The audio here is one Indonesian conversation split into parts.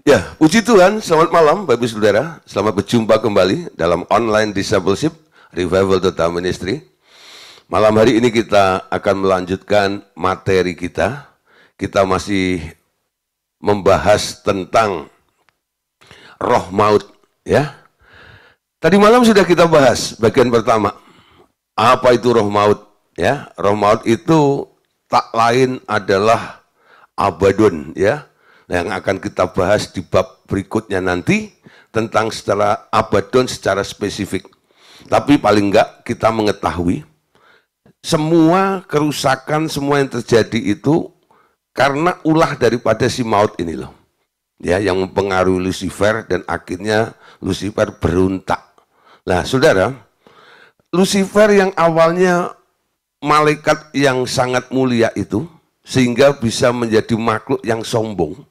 Ya, puji Tuhan, selamat malam Bapak Ibu Saudara. Selamat berjumpa kembali dalam online discipleship Revival Total Ministry. Malam hari ini kita akan melanjutkan materi kita. Kita masih membahas tentang roh maut, ya. Tadi malam sudah kita bahas bagian pertama. Apa itu roh maut? Ya, roh maut itu tak lain adalah Abaddon, ya. Yang akan kita bahas di bab berikutnya nanti tentang secara Abaddon secara spesifik. Tapi paling enggak kita mengetahui semua kerusakan, semua yang terjadi itu karena ulah daripada si maut ini loh. Ya, yang mempengaruhi Lucifer dan akhirnya Lucifer berontak. Nah, Saudara, Lucifer yang awalnya malaikat yang sangat mulia itu sehingga bisa menjadi makhluk yang sombong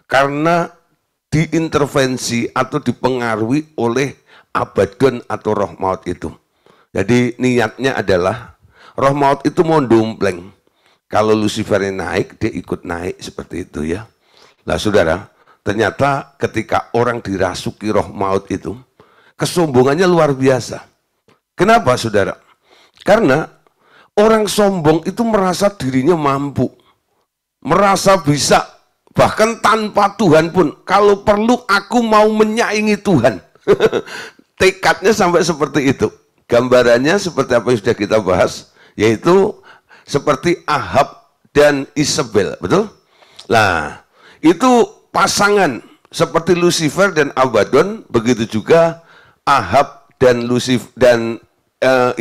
karena diintervensi atau dipengaruhi oleh Abaddon atau roh maut itu. Jadi niatnya adalah roh maut itu mau dompleng. Kalau Lucifer naik, dia ikut naik seperti itu ya. Nah saudara, ternyata ketika orang dirasuki roh maut itu, kesombongannya luar biasa. Kenapa saudara? Karena orang sombong itu merasa dirinya mampu, merasa bisa, bahkan tanpa Tuhan pun, kalau perlu aku mau menyaingi Tuhan. Tekadnya sampai seperti itu. Gambarannya seperti apa yang sudah kita bahas, yaitu seperti Ahab dan Isabel, betul? Nah, itu pasangan seperti Lucifer dan Abaddon, begitu juga Ahab dan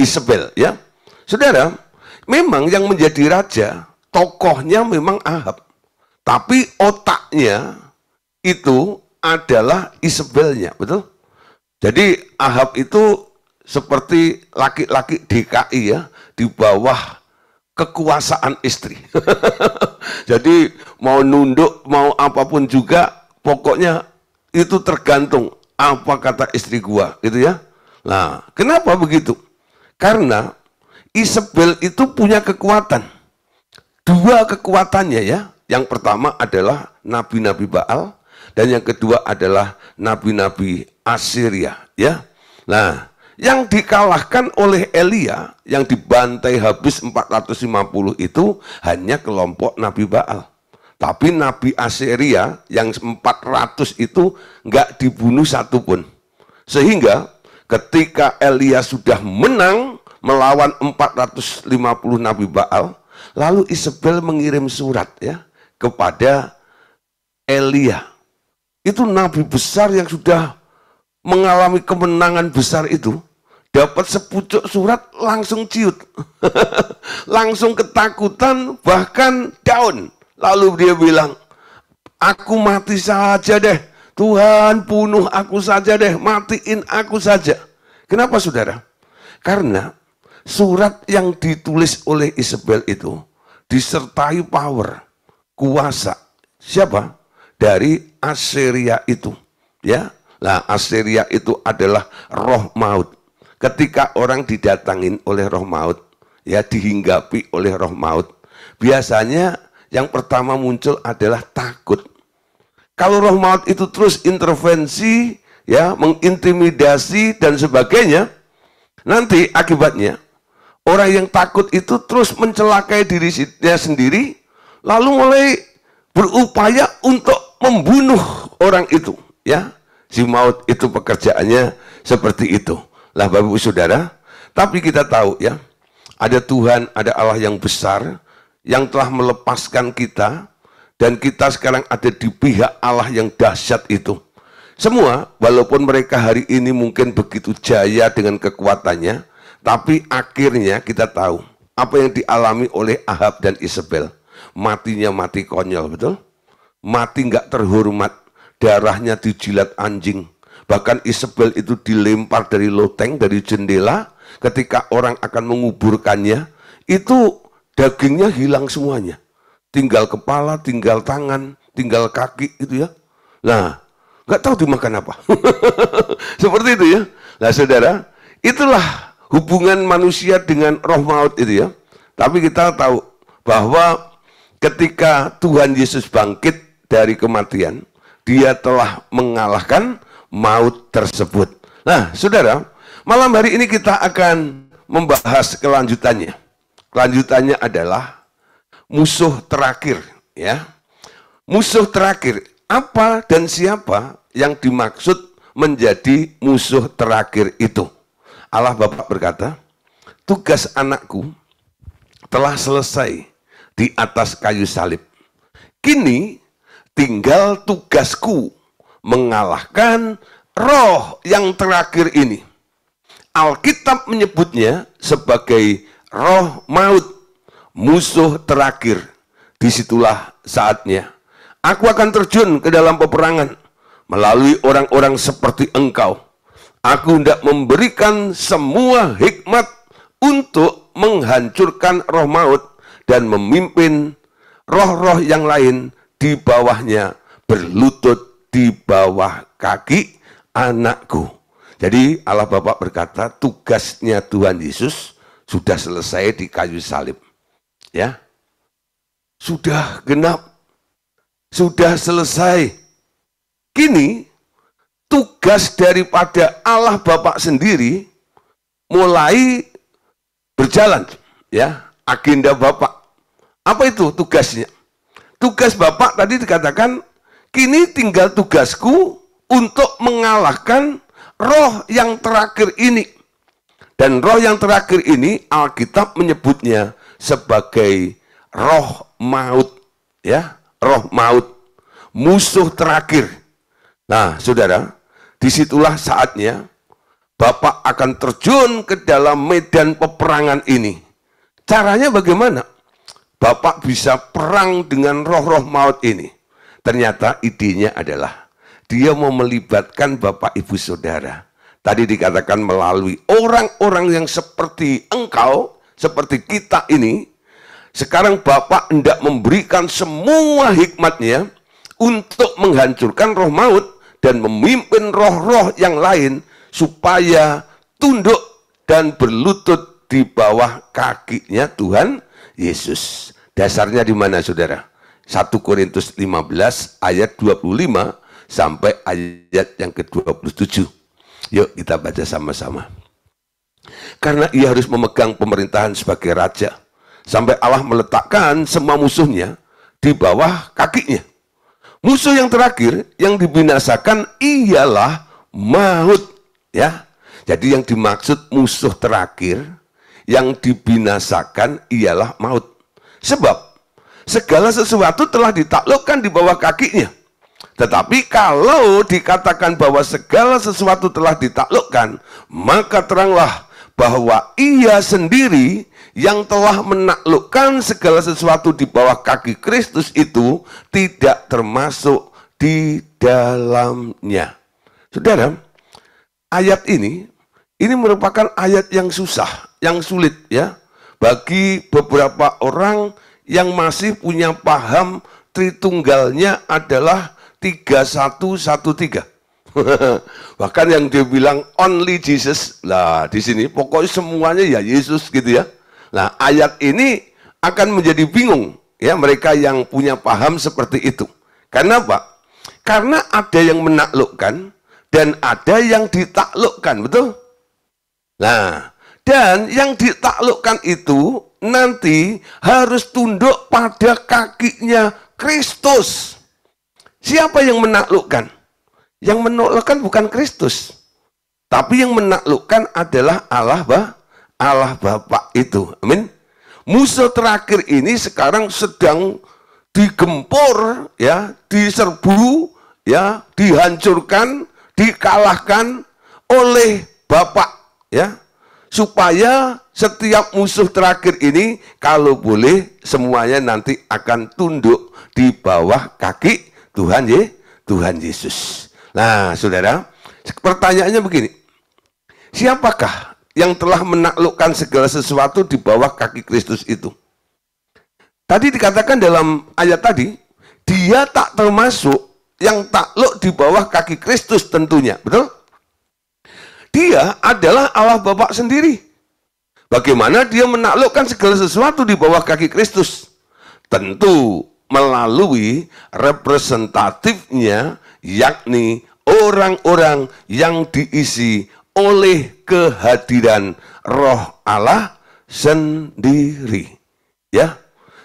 Isabel, ya. Saudara, memang yang menjadi raja, tokohnya memang Ahab. Tapi otaknya itu adalah Isabelnya, betul? Jadi Ahab itu seperti laki-laki DKI ya, di bawah kekuasaan istri. Jadi mau nunduk, mau apapun juga, pokoknya itu tergantung apa kata istri gua, gitu ya. Nah, kenapa begitu? Karena Isabel itu punya kekuatan. Dua kekuatannya ya. Yang pertama adalah nabi-nabi Baal dan yang kedua adalah nabi-nabi Assyria, ya. Nah, yang dikalahkan oleh Elia yang dibantai habis 450 itu hanya kelompok nabi Baal. Tapi nabi Assyria yang 400 itu nggak dibunuh satupun. Sehingga ketika Elia sudah menang melawan 450 nabi Baal, lalu Isabel mengirim surat ya kepada Elia. Itu nabi besar yang sudah mengalami kemenangan besar itu, dapat sepucuk surat langsung ciut. Langsung ketakutan, bahkan down. Lalu dia bilang, aku mati saja deh. Tuhan bunuh aku saja deh, matiin aku saja. Kenapa saudara? Karena surat yang ditulis oleh Isabel itu disertai power, kuasa. Siapa? Dari Assyria itu, ya. Nah, Assyria itu adalah roh maut. Ketika orang didatangin oleh roh maut, ya, dihinggapi oleh roh maut, biasanya yang pertama muncul adalah takut. Kalau roh maut itu terus intervensi, ya, mengintimidasi dan sebagainya, nanti akibatnya orang yang takut itu terus mencelakai dirinya sendiri, lalu mulai berupaya untuk membunuh orang itu, ya. Si maut itu pekerjaannya seperti itu. Lah Bapak Ibu Saudara, tapi kita tahu ya, ada Tuhan, ada Allah yang besar yang telah melepaskan kita dan kita sekarang ada di pihak Allah yang dahsyat itu. Semua, walaupun mereka hari ini mungkin begitu jaya dengan kekuatannya, tapi akhirnya kita tahu apa yang dialami oleh Ahab dan Isabel. Matinya mati konyol, betul? Mati nggak terhormat, darahnya dijilat anjing. Bahkan Isabel itu dilempar dari loteng, dari jendela. Ketika orang akan menguburkannya, itu dagingnya hilang semuanya. Tinggal kepala, tinggal tangan, tinggal kaki gitu ya. Nah, nggak tahu dimakan apa. Seperti itu ya. Nah saudara, itulah hubungan manusia dengan roh maut itu ya. Tapi kita tahu bahwa ketika Tuhan Yesus bangkit dari kematian, dia telah mengalahkan maut tersebut. Nah, saudara, malam hari ini kita akan membahas kelanjutannya. Kelanjutannya adalah musuh terakhir, ya. Musuh terakhir, apa dan siapa yang dimaksud menjadi musuh terakhir itu? Allah Bapa berkata, tugas anakku telah selesai di atas kayu salib. Kini tinggal tugasku mengalahkan roh yang terakhir ini. Alkitab menyebutnya sebagai roh maut, musuh terakhir. Disitulah saatnya aku akan terjun ke dalam peperangan melalui orang-orang seperti engkau. Aku hendak memberikan semua hikmat untuk menghancurkan roh maut dan memimpin roh-roh yang lain di bawahnya, berlutut di bawah kaki anakku. Jadi Allah Bapa berkata, tugasnya Tuhan Yesus sudah selesai di kayu salib. Ya. Sudah genap. Sudah selesai. Kini tugas daripada Allah Bapa sendiri mulai berjalan, ya. Agenda Bapa. Apa itu tugasnya? Tugas Bapa tadi dikatakan, kini tinggal tugasku untuk mengalahkan roh yang terakhir ini. Dan roh yang terakhir ini Alkitab menyebutnya sebagai roh maut, ya, roh maut, musuh terakhir. Nah, saudara, disitulah saatnya Bapak akan terjun ke dalam medan peperangan ini. Caranya bagaimana? Bapak bisa perang dengan roh-roh maut ini. Ternyata idenya adalah dia mau melibatkan Bapak Ibu Saudara. Tadi dikatakan melalui orang-orang yang seperti engkau, seperti kita ini. Sekarang Bapak hendak memberikan semua hikmatnya untuk menghancurkan roh maut dan memimpin roh-roh yang lain supaya tunduk dan berlutut di bawah kakinya Tuhan Yesus. Dasarnya di mana, saudara? 1 Korintus 15 ayat 25 sampai ayat yang ke-27. Yuk kita baca sama-sama. Karena ia harus memegang pemerintahan sebagai raja, sampai Allah meletakkan semua musuhnya di bawah kakinya. Musuh yang terakhir yang dibinasakan ialah maut. Ya, jadi yang dimaksud musuh terakhir yang dibinasakan ialah maut. Sebab segala sesuatu telah ditaklukkan di bawah kakinya. Tetapi kalau dikatakan bahwa segala sesuatu telah ditaklukkan, maka teranglah bahwa ia sendiri yang telah menaklukkan segala sesuatu di bawah kaki Kristus itu tidak termasuk di dalamnya. Saudara, ayat ini merupakan ayat yang susah, yang sulit, ya, bagi beberapa orang yang masih punya paham Tritunggalnya adalah 3113. Bahkan yang dia bilang only Jesus. Lah, di sini pokoknya semuanya ya Yesus gitu ya. Nah, ayat ini akan menjadi bingung ya mereka yang punya paham seperti itu. Karena apa? Karena ada yang menaklukkan dan ada yang ditaklukkan, betul? Nah, dan yang ditaklukkan itu nanti harus tunduk pada kakinya Kristus. Siapa yang menaklukkan? Yang menaklukkan bukan Kristus, tapi yang menaklukkan adalah Allah Bapa itu. Amin. Musuh terakhir ini sekarang sedang digempur, ya, diserbu, ya, dihancurkan, dikalahkan oleh Bapa, ya. Supaya setiap musuh terakhir ini kalau boleh semuanya nanti akan tunduk di bawah kaki Tuhan Yesus. Nah, saudara, pertanyaannya begini. Siapakah yang telah menaklukkan segala sesuatu di bawah kaki Kristus itu? Tadi dikatakan dalam ayat tadi, dia tak termasuk yang takluk di bawah kaki Kristus tentunya, betul? Dia adalah Allah Bapa sendiri. Bagaimana dia menaklukkan segala sesuatu di bawah kaki Kristus? Tentu melalui representatifnya, yakni orang-orang yang diisi oleh kehadiran Roh Allah sendiri. Ya.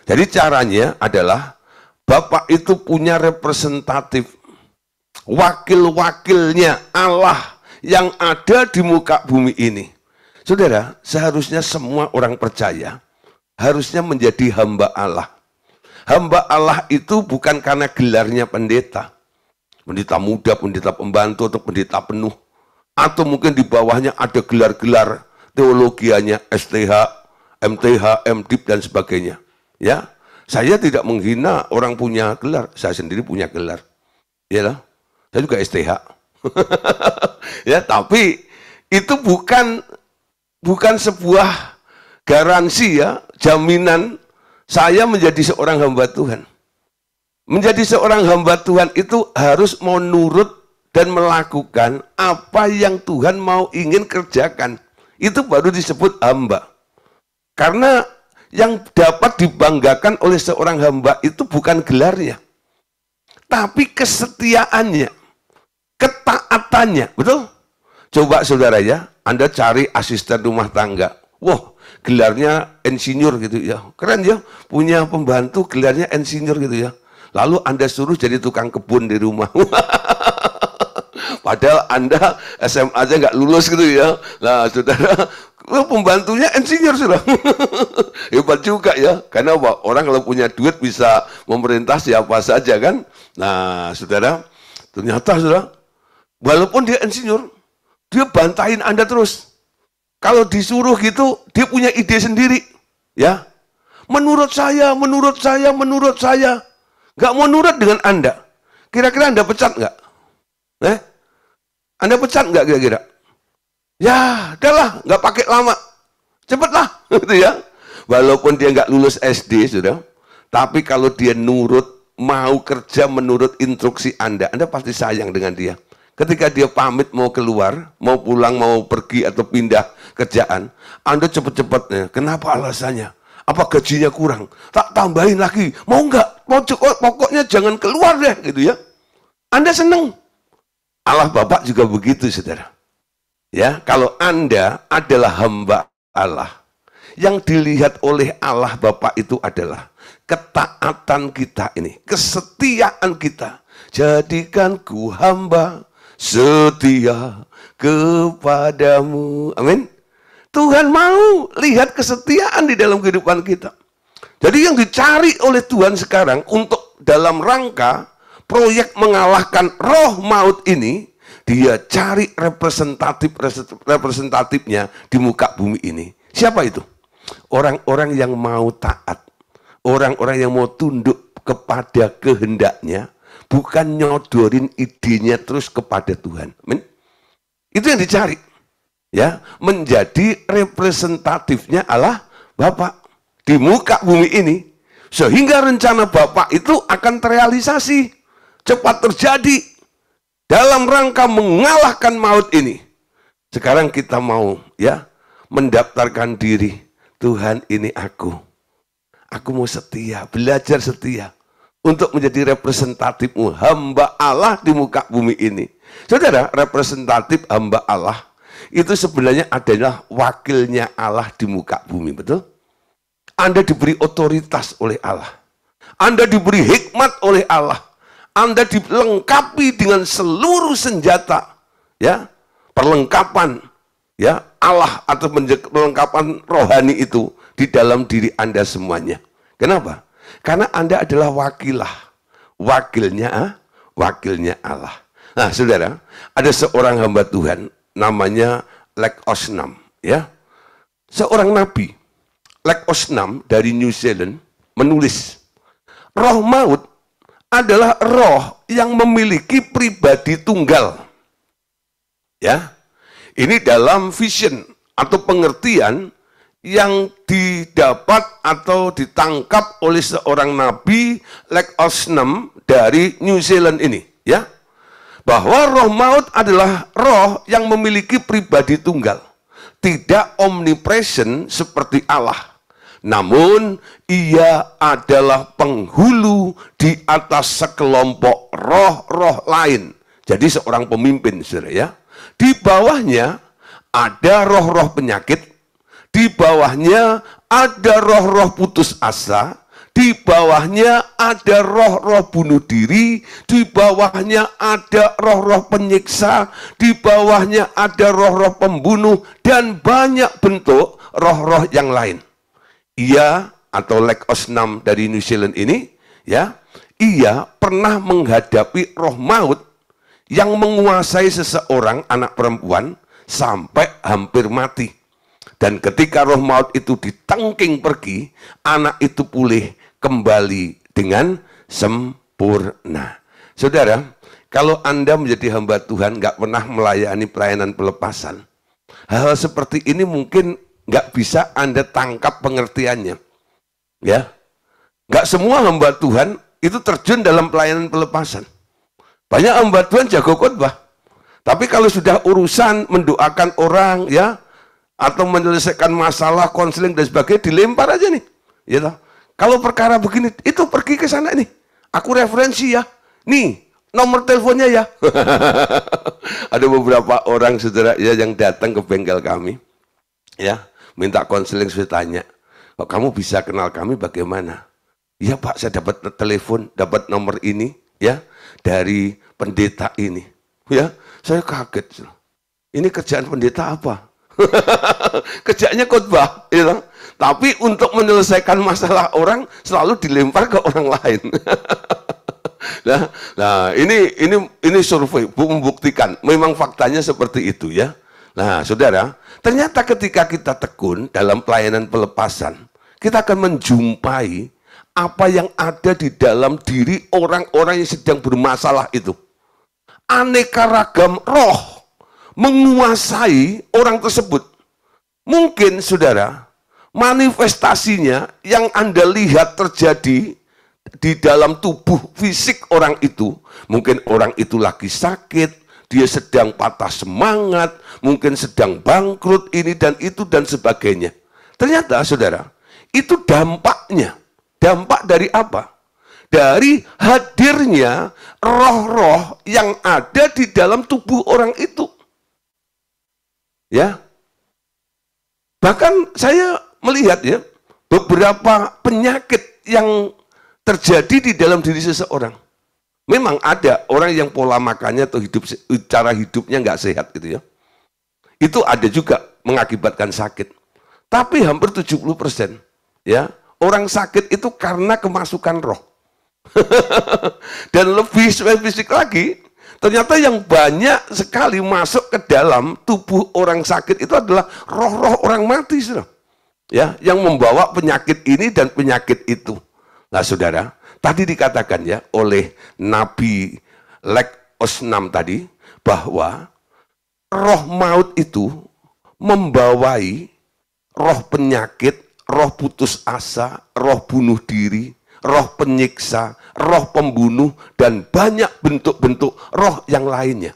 Jadi caranya adalah Bapak itu punya representatif, wakil-wakilnya Allah yang ada di muka bumi ini. Saudara, seharusnya semua orang percaya harusnya menjadi hamba Allah. Hamba Allah itu bukan karena gelarnya pendeta. Pendeta muda, pendeta pembantu, atau pendeta penuh. Atau mungkin di bawahnya ada gelar-gelar teologianya, STH, MTH, MDiv, dan sebagainya. Ya, saya tidak menghina orang punya gelar. Saya sendiri punya gelar. Ya, saya juga STH. Ya, tapi itu bukan sebuah garansi ya, jaminan saya menjadi seorang hamba Tuhan. Menjadi seorang hamba Tuhan itu harus menurut dan melakukan apa yang Tuhan mau ingin kerjakan. Itu baru disebut hamba. Karena yang dapat dibanggakan oleh seorang hamba itu bukan gelarnya, tapi kesetiaannya, ketaatannya. Betul? Coba saudara ya, Anda cari asisten rumah tangga. Wah, gelarnya insinyur gitu ya. Keren ya, punya pembantu gelarnya insinyur gitu ya. Lalu Anda suruh jadi tukang kebun di rumah. Padahal Anda SMA aja nggak lulus gitu ya. Nah, saudara, pembantunya insinyur sudah. Hebat juga ya. Karena orang kalau punya duit bisa memerintah siapa saja kan. Nah, saudara, ternyata saudara, walaupun dia insinyur, dia bantahin Anda terus. Kalau disuruh gitu, dia punya ide sendiri. Ya, menurut saya. Nggak mau nurut dengan Anda. Kira-kira Anda pecat nggak? Anda pecat nggak kira-kira? Ya, udahlah, nggak pakai lama. Cepatlah, gitu ya. Walaupun dia nggak lulus SD, sudah. Tapi kalau dia nurut, mau kerja menurut instruksi Anda pasti sayang dengan dia. Ketika dia pamit mau keluar, mau pulang, mau pergi atau pindah kerjaan, Anda cepat-cepatnya. Kenapa alasannya? Apa gajinya kurang? Tak tambahin lagi. Mau nggak? Mau cukup, pokoknya jangan keluar deh, gitu ya. Anda seneng. Allah Bapak juga begitu, saudara. Ya, kalau Anda adalah hamba Allah, yang dilihat oleh Allah Bapa itu adalah ketaatan kita ini, kesetiaan kita. Jadikan ku hamba setia kepadamu. Amin. Tuhan mau lihat kesetiaan di dalam kehidupan kita. Jadi yang dicari oleh Tuhan sekarang untuk dalam rangka proyek mengalahkan roh maut ini, dia cari representatifnya di muka bumi ini. Siapa itu? Orang-orang yang mau taat. Orang-orang yang mau tunduk kepada kehendaknya. Bukan nyodorin idenya terus kepada Tuhan. Amin. Itu yang dicari. Ya, menjadi representatifnya Allah Bapa di muka bumi ini. Sehingga rencana Bapa itu akan terrealisasi. Cepat terjadi. Dalam rangka mengalahkan maut ini. Sekarang kita mau ya mendaftarkan diri. Tuhan, ini aku. Aku mau setia, belajar setia. Untuk menjadi representatifmu, hamba Allah di muka bumi ini. Saudara, representatif hamba Allah itu sebenarnya adalah wakilnya Allah di muka bumi, betul? Anda diberi otoritas oleh Allah. Anda diberi hikmat oleh Allah. Anda dilengkapi dengan seluruh senjata, ya, perlengkapan, ya, Allah atau perlengkapan rohani itu di dalam diri Anda semuanya. Kenapa? Karena Anda adalah wakilnya Allah. Nah, saudara, ada seorang hamba Tuhan namanya Lek Osnam, ya, seorang nabi. Lek Osnam dari New Zealand menulis, roh maut adalah roh yang memiliki pribadi tunggal. Ya, ini dalam vision atau pengertian yang didapat atau ditangkap oleh seorang nabi Lek Osnam dari New Zealand ini, ya, bahwa roh maut adalah roh yang memiliki pribadi tunggal, tidak omnipresent seperti Allah, Namun ia adalah penghulu di atas sekelompok roh-roh lain. Jadi seorang pemimpin, saudara ya. Di bawahnya ada roh-roh penyakit, di bawahnya ada roh-roh putus asa, di bawahnya ada roh-roh bunuh diri, di bawahnya ada roh-roh penyiksa, di bawahnya ada roh-roh pembunuh, dan banyak bentuk roh-roh yang lain. Ia atau Lek Osnam dari New Zealand ini, ya, ia pernah menghadapi roh maut yang menguasai seseorang, anak perempuan, sampai hampir mati. Dan ketika roh maut itu ditengking pergi, anak itu pulih kembali dengan sempurna. Saudara, kalau Anda menjadi hamba Tuhan, nggak pernah melayani pelayanan pelepasan, hal seperti ini mungkin nggak bisa Anda tangkap pengertiannya. Ya, nggak semua hamba Tuhan itu terjun dalam pelayanan pelepasan. Banyak hamba Tuhan jago khotbah, tapi kalau sudah urusan mendoakan orang, ya, atau menyelesaikan masalah, konseling dan sebagainya, dilempar aja nih. Ya toh? Kalau perkara begini, itu pergi ke sana nih. Aku referensi ya. Nih, nomor teleponnya ya. Ada beberapa orang saudara ya yang datang ke bengkel kami, ya, minta konseling. Saya tanya, kok kamu bisa kenal kami bagaimana? Iya Pak, saya dapat telepon, dapat nomor ini, ya, dari pendeta ini. Ya, saya kaget. Ini kerjaan pendeta apa? Kerjanya khotbah, ya. Tapi untuk menyelesaikan masalah orang selalu dilempar ke orang lain. Nah, ini survei membuktikan memang faktanya seperti itu ya. Nah, saudara, ternyata ketika kita tekun dalam pelayanan pelepasan, kita akan menjumpai apa yang ada di dalam diri orang-orang yang sedang bermasalah itu. Aneka ragam roh menguasai orang tersebut. Mungkin saudara, manifestasinya yang Anda lihat terjadi di dalam tubuh fisik orang itu, mungkin orang itu lagi sakit, dia sedang patah semangat, mungkin sedang bangkrut ini dan itu dan sebagainya. Ternyata saudara, itu dampaknya. Dampak dari apa? Dari hadirnya roh-roh yang ada di dalam tubuh orang itu. Ya. Bahkan saya melihat ya, beberapa penyakit yang terjadi di dalam diri seseorang. Memang ada orang yang pola makannya atau cara hidupnya nggak sehat gitu ya. Itu ada juga mengakibatkan sakit. Tapi hampir 70% ya, orang sakit itu karena kemasukan roh. Dan lebih spesifik lagi, ternyata yang banyak sekali masuk ke dalam tubuh orang sakit itu adalah roh-roh orang mati, saudara. Ya, yang membawa penyakit ini dan penyakit itu. Nah, saudara, tadi dikatakan ya oleh Nabi Lek Osnam tadi bahwa roh maut itu membawai roh penyakit, roh putus asa, roh bunuh diri, roh penyiksa, roh pembunuh, dan banyak bentuk-bentuk roh yang lainnya.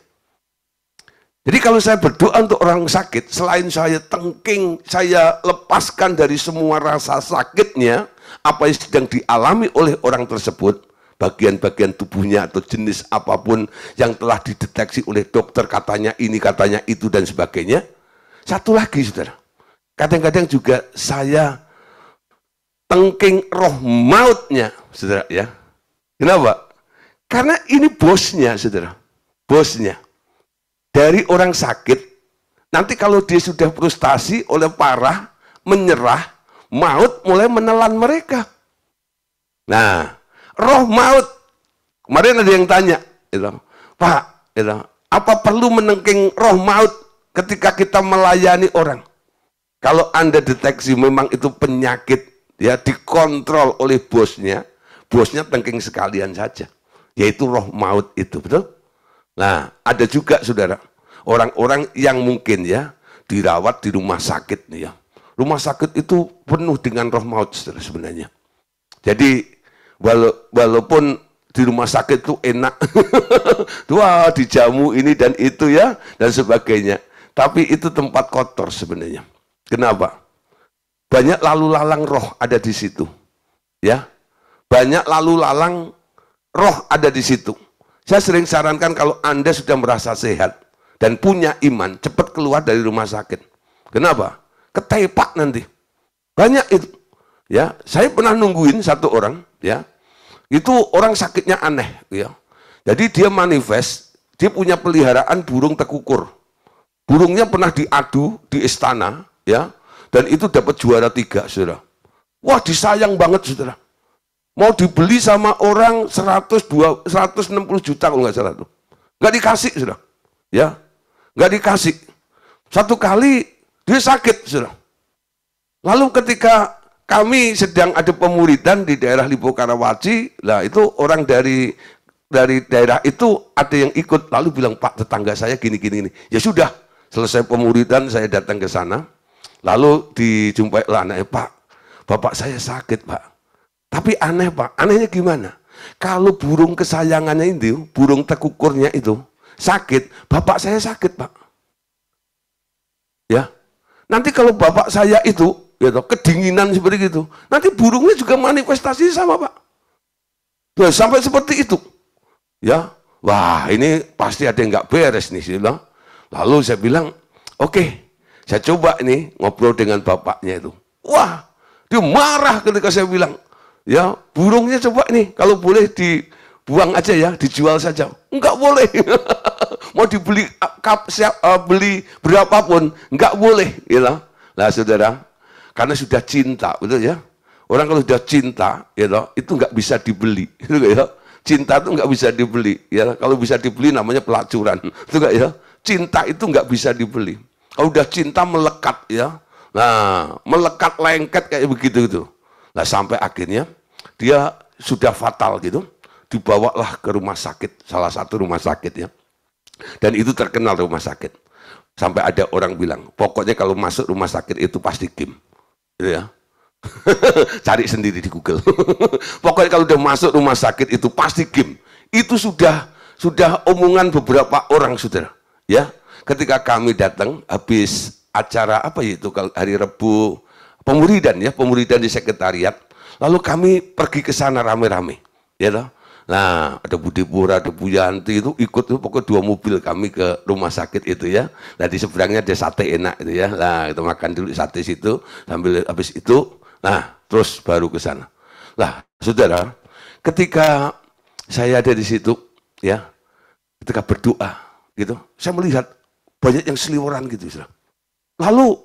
Jadi kalau saya berdoa untuk orang sakit, selain saya tengking, saya lepaskan dari semua rasa sakitnya, apa yang sedang dialami oleh orang tersebut, bagian-bagian tubuhnya atau jenis apapun yang telah dideteksi oleh dokter, katanya ini, katanya itu, dan sebagainya. Satu lagi, saudara, kadang-kadang juga saya tengking roh mautnya, saudara ya. Kenapa? Karena ini bosnya, saudara. Bosnya. Dari orang sakit, nanti kalau dia sudah frustasi oleh parah, menyerah, maut mulai menelan mereka. Nah, roh maut. Kemarin ada yang tanya, gitu, Pak, gitu, apa perlu menengking roh maut ketika kita melayani orang? Kalau Anda deteksi memang itu penyakit, ya, dikontrol oleh bosnya tengking sekalian saja, yaitu roh maut itu, betul? Nah, ada juga saudara, orang-orang yang mungkin ya dirawat di rumah sakit nih ya. Rumah sakit itu penuh dengan roh maut saudara sebenarnya. Jadi walaupun di rumah sakit itu enak, wah dijamu ini dan itu ya dan sebagainya, tapi itu tempat kotor sebenarnya. Kenapa? Banyak lalu lalang roh ada di situ. Ya. Banyak lalu lalang roh ada di situ. Saya sering sarankan kalau Anda sudah merasa sehat dan punya iman, cepat keluar dari rumah sakit. Kenapa? Ketepak nanti. Banyak itu. Ya, saya pernah nungguin satu orang, ya. Itu orang sakitnya aneh, ya. Jadi dia manifest, dia punya peliharaan burung tekukur. Burungnya pernah diadu di istana, ya. Dan itu dapat juara 3, saudara. Wah, disayang banget, saudara. Mau dibeli sama orang 160 juta kalau nggak salah tuh. Nggak dikasih, saudara. Ya, nggak dikasih. Satu kali dia sakit, saudara. Lalu ketika kami sedang ada pemuridan di daerah Lipo Karawaci, lah itu orang dari daerah itu ada yang ikut, lalu bilang, Pak, tetangga saya gini. Ya sudah, selesai pemuridan saya datang ke sana, lalu dijumpai lah anaknya, Pak, bapak saya sakit, Pak. Tapi aneh, Pak, anehnya gimana? Kalau burung kesayangannya itu, burung tekukurnya itu sakit, bapak saya sakit, Pak. Ya, nanti kalau bapak saya itu gitu, kedinginan seperti itu, nanti burungnya juga manifestasi sama, Pak. Nah, sampai seperti itu. Ya, wah ini pasti ada yang nggak beres nih, saya bilang. Lalu saya bilang, oke, saya coba ini ngobrol dengan bapaknya itu. Wah, dia marah ketika saya bilang, ya burungnya coba nih, kalau boleh dibuang aja ya, dijual saja. Enggak boleh. Mau dibeli beli berapapun, enggak boleh. Gitu. Nah saudara, karena sudah cinta, betul ya? Orang kalau sudah cinta, gitu, itu nggak bisa dibeli. Gitu ya? Cinta itu nggak bisa dibeli. Ya, kalau bisa dibeli namanya pelacuran. Itu nggak ya? Cinta itu nggak bisa dibeli. Kalau udah cinta melekat ya. Nah, melekat lengket kayak begitu itu. Nah, sampai akhirnya dia sudah fatal gitu. Dibawalah ke rumah sakit, salah satu rumah sakit ya. Dan itu terkenal rumah sakit. Sampai ada orang bilang, pokoknya kalau masuk rumah sakit itu pasti game. Gitu ya. Cari sendiri di Google. Pokoknya kalau udah masuk rumah sakit itu pasti game. Itu sudah omongan beberapa orang, saudara. Ya, ketika kami datang habis acara apa itu hari Rebu pemuridan ya, pemuridan di sekretariat. Lalu kami pergi ke sana rame-rame. Ya toh? Nah, ada Budi Pura, ada Bu Yanti itu ikut tuh, pokoknya 2 mobil kami ke rumah sakit itu ya. Nah, di seberangnya ada sate enak itu ya. Nah, kita makan dulu sate situ sambil habis itu. Nah, terus baru ke sana. Nah, saudara, ketika saya ada di situ, ya, ketika berdoa, gitu, saya melihat banyak yang seliweran gitu, saudara. Lalu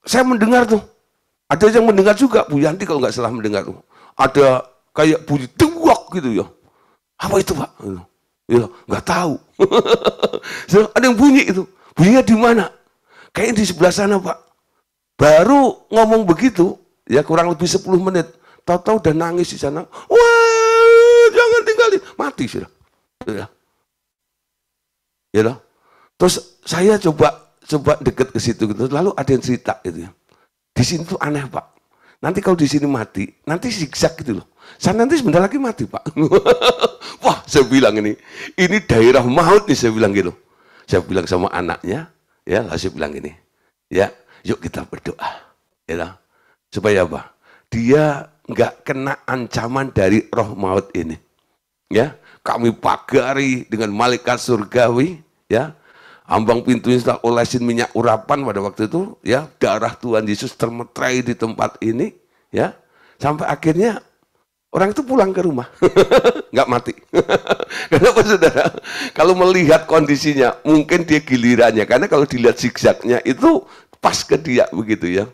saya mendengar tuh, ada yang mendengar juga, Bu Yanti kalau nggak salah mendengar tuh, ada kayak bunyi duak gitu ya. Apa itu, Pak? Ya, nggak tahu. So, ada yang bunyi itu, bunyinya di mana? Kayaknya di sebelah sana, Pak. Baru ngomong begitu, ya kurang lebih 10 menit, tahu-tahu udah nangis di sana. Wah, jangan tinggalin, mati sudah. Ya, ya. Terus saya coba deket ke situ gitu. Lalu ada yang cerita gitu ya. Di sini tuh aneh, Pak. Nanti kalau di sini mati, nanti zigzag gitu loh. Saya nanti sebentar lagi mati, Pak. Wah, saya bilang ini daerah maut nih, saya bilang gitu. Saya bilang sama anaknya, ya, saya bilang gini, ya. Yuk kita berdoa, ya, supaya apa? Dia nggak kena ancaman dari roh maut ini. Ya, kami pagari dengan malaikat surgawi, ya, ambang pintunya sudah olesin minyak urapan pada waktu itu, ya, darah Tuhan Yesus termeterai di tempat ini, ya, sampai akhirnya orang itu pulang ke rumah, nggak mati. Kenapa saudara? Kalau melihat kondisinya, mungkin dia gilirannya, karena kalau dilihat zigzagnya itu pas ke dia begitu ya.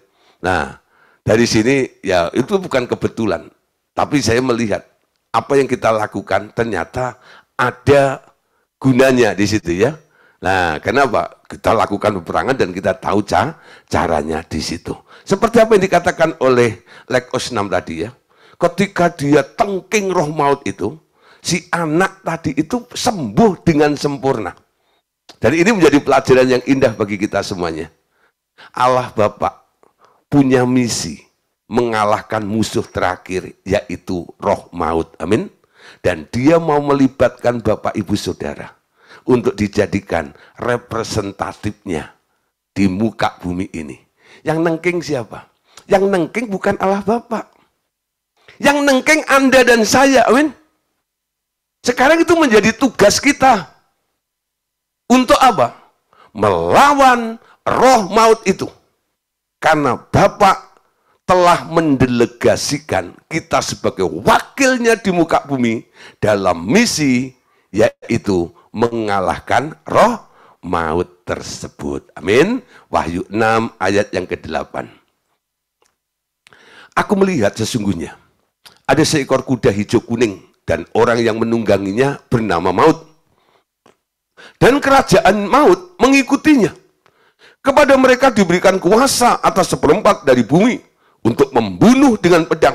Nah, dari sini ya itu bukan kebetulan, tapi saya melihat apa yang kita lakukan ternyata ada gunanya di situ ya. Nah, kenapa? Kita lakukan peperangan dan kita tahu caranya di situ. Seperti apa yang dikatakan oleh Lekos 6 tadi ya. Ketika dia tengking roh maut itu, si anak tadi itu sembuh dengan sempurna. Dan ini menjadi pelajaran yang indah bagi kita semuanya. Allah Bapa punya misi mengalahkan musuh terakhir, yaitu roh maut. Amin. Dan dia mau melibatkan Bapak Ibu Saudara untuk dijadikan representatifnya di muka bumi ini. Yang nengking siapa? Yang nengking bukan Allah Bapa. Yang nengking Anda dan saya, amin. Sekarang itu menjadi tugas kita. Untuk apa? Melawan roh maut itu. Karena Bapa telah mendelegasikan kita sebagai wakilnya di muka bumi dalam misi, yaitu mengalahkan roh maut tersebut. Amin. Wahyu 6 ayat yang ke-8. Aku melihat sesungguhnya ada seekor kuda hijau kuning dan orang yang menungganginya bernama Maut. Dan kerajaan maut mengikutinya. Kepada mereka diberikan kuasa atas seperempat dari bumi untuk membunuh dengan pedang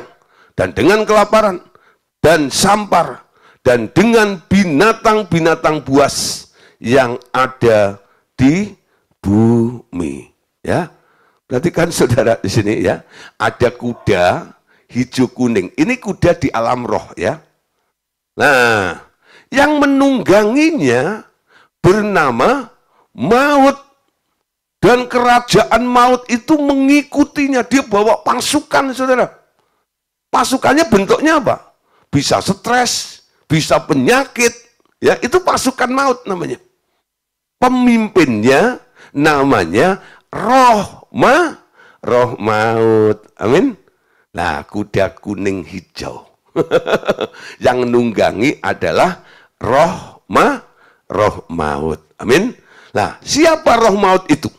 dan dengan kelaparan dan sampar dan dengan binatang-binatang buas yang ada di bumi. Ya, perhatikan saudara di sini ya, ada kuda hijau kuning. Ini kuda di alam roh ya. Nah, yang menungganginya bernama Maut. Dan kerajaan maut itu mengikutinya. Dia bawa pasukan, saudara. Pasukannya bentuknya apa? Bisa stres, bisa penyakit. Ya, itu pasukan maut namanya. Pemimpinnya namanya roh maut. Amin. Nah, kuda kuning hijau. Yang nunggangi adalah roh maut. Amin. Nah, siapa roh maut itu?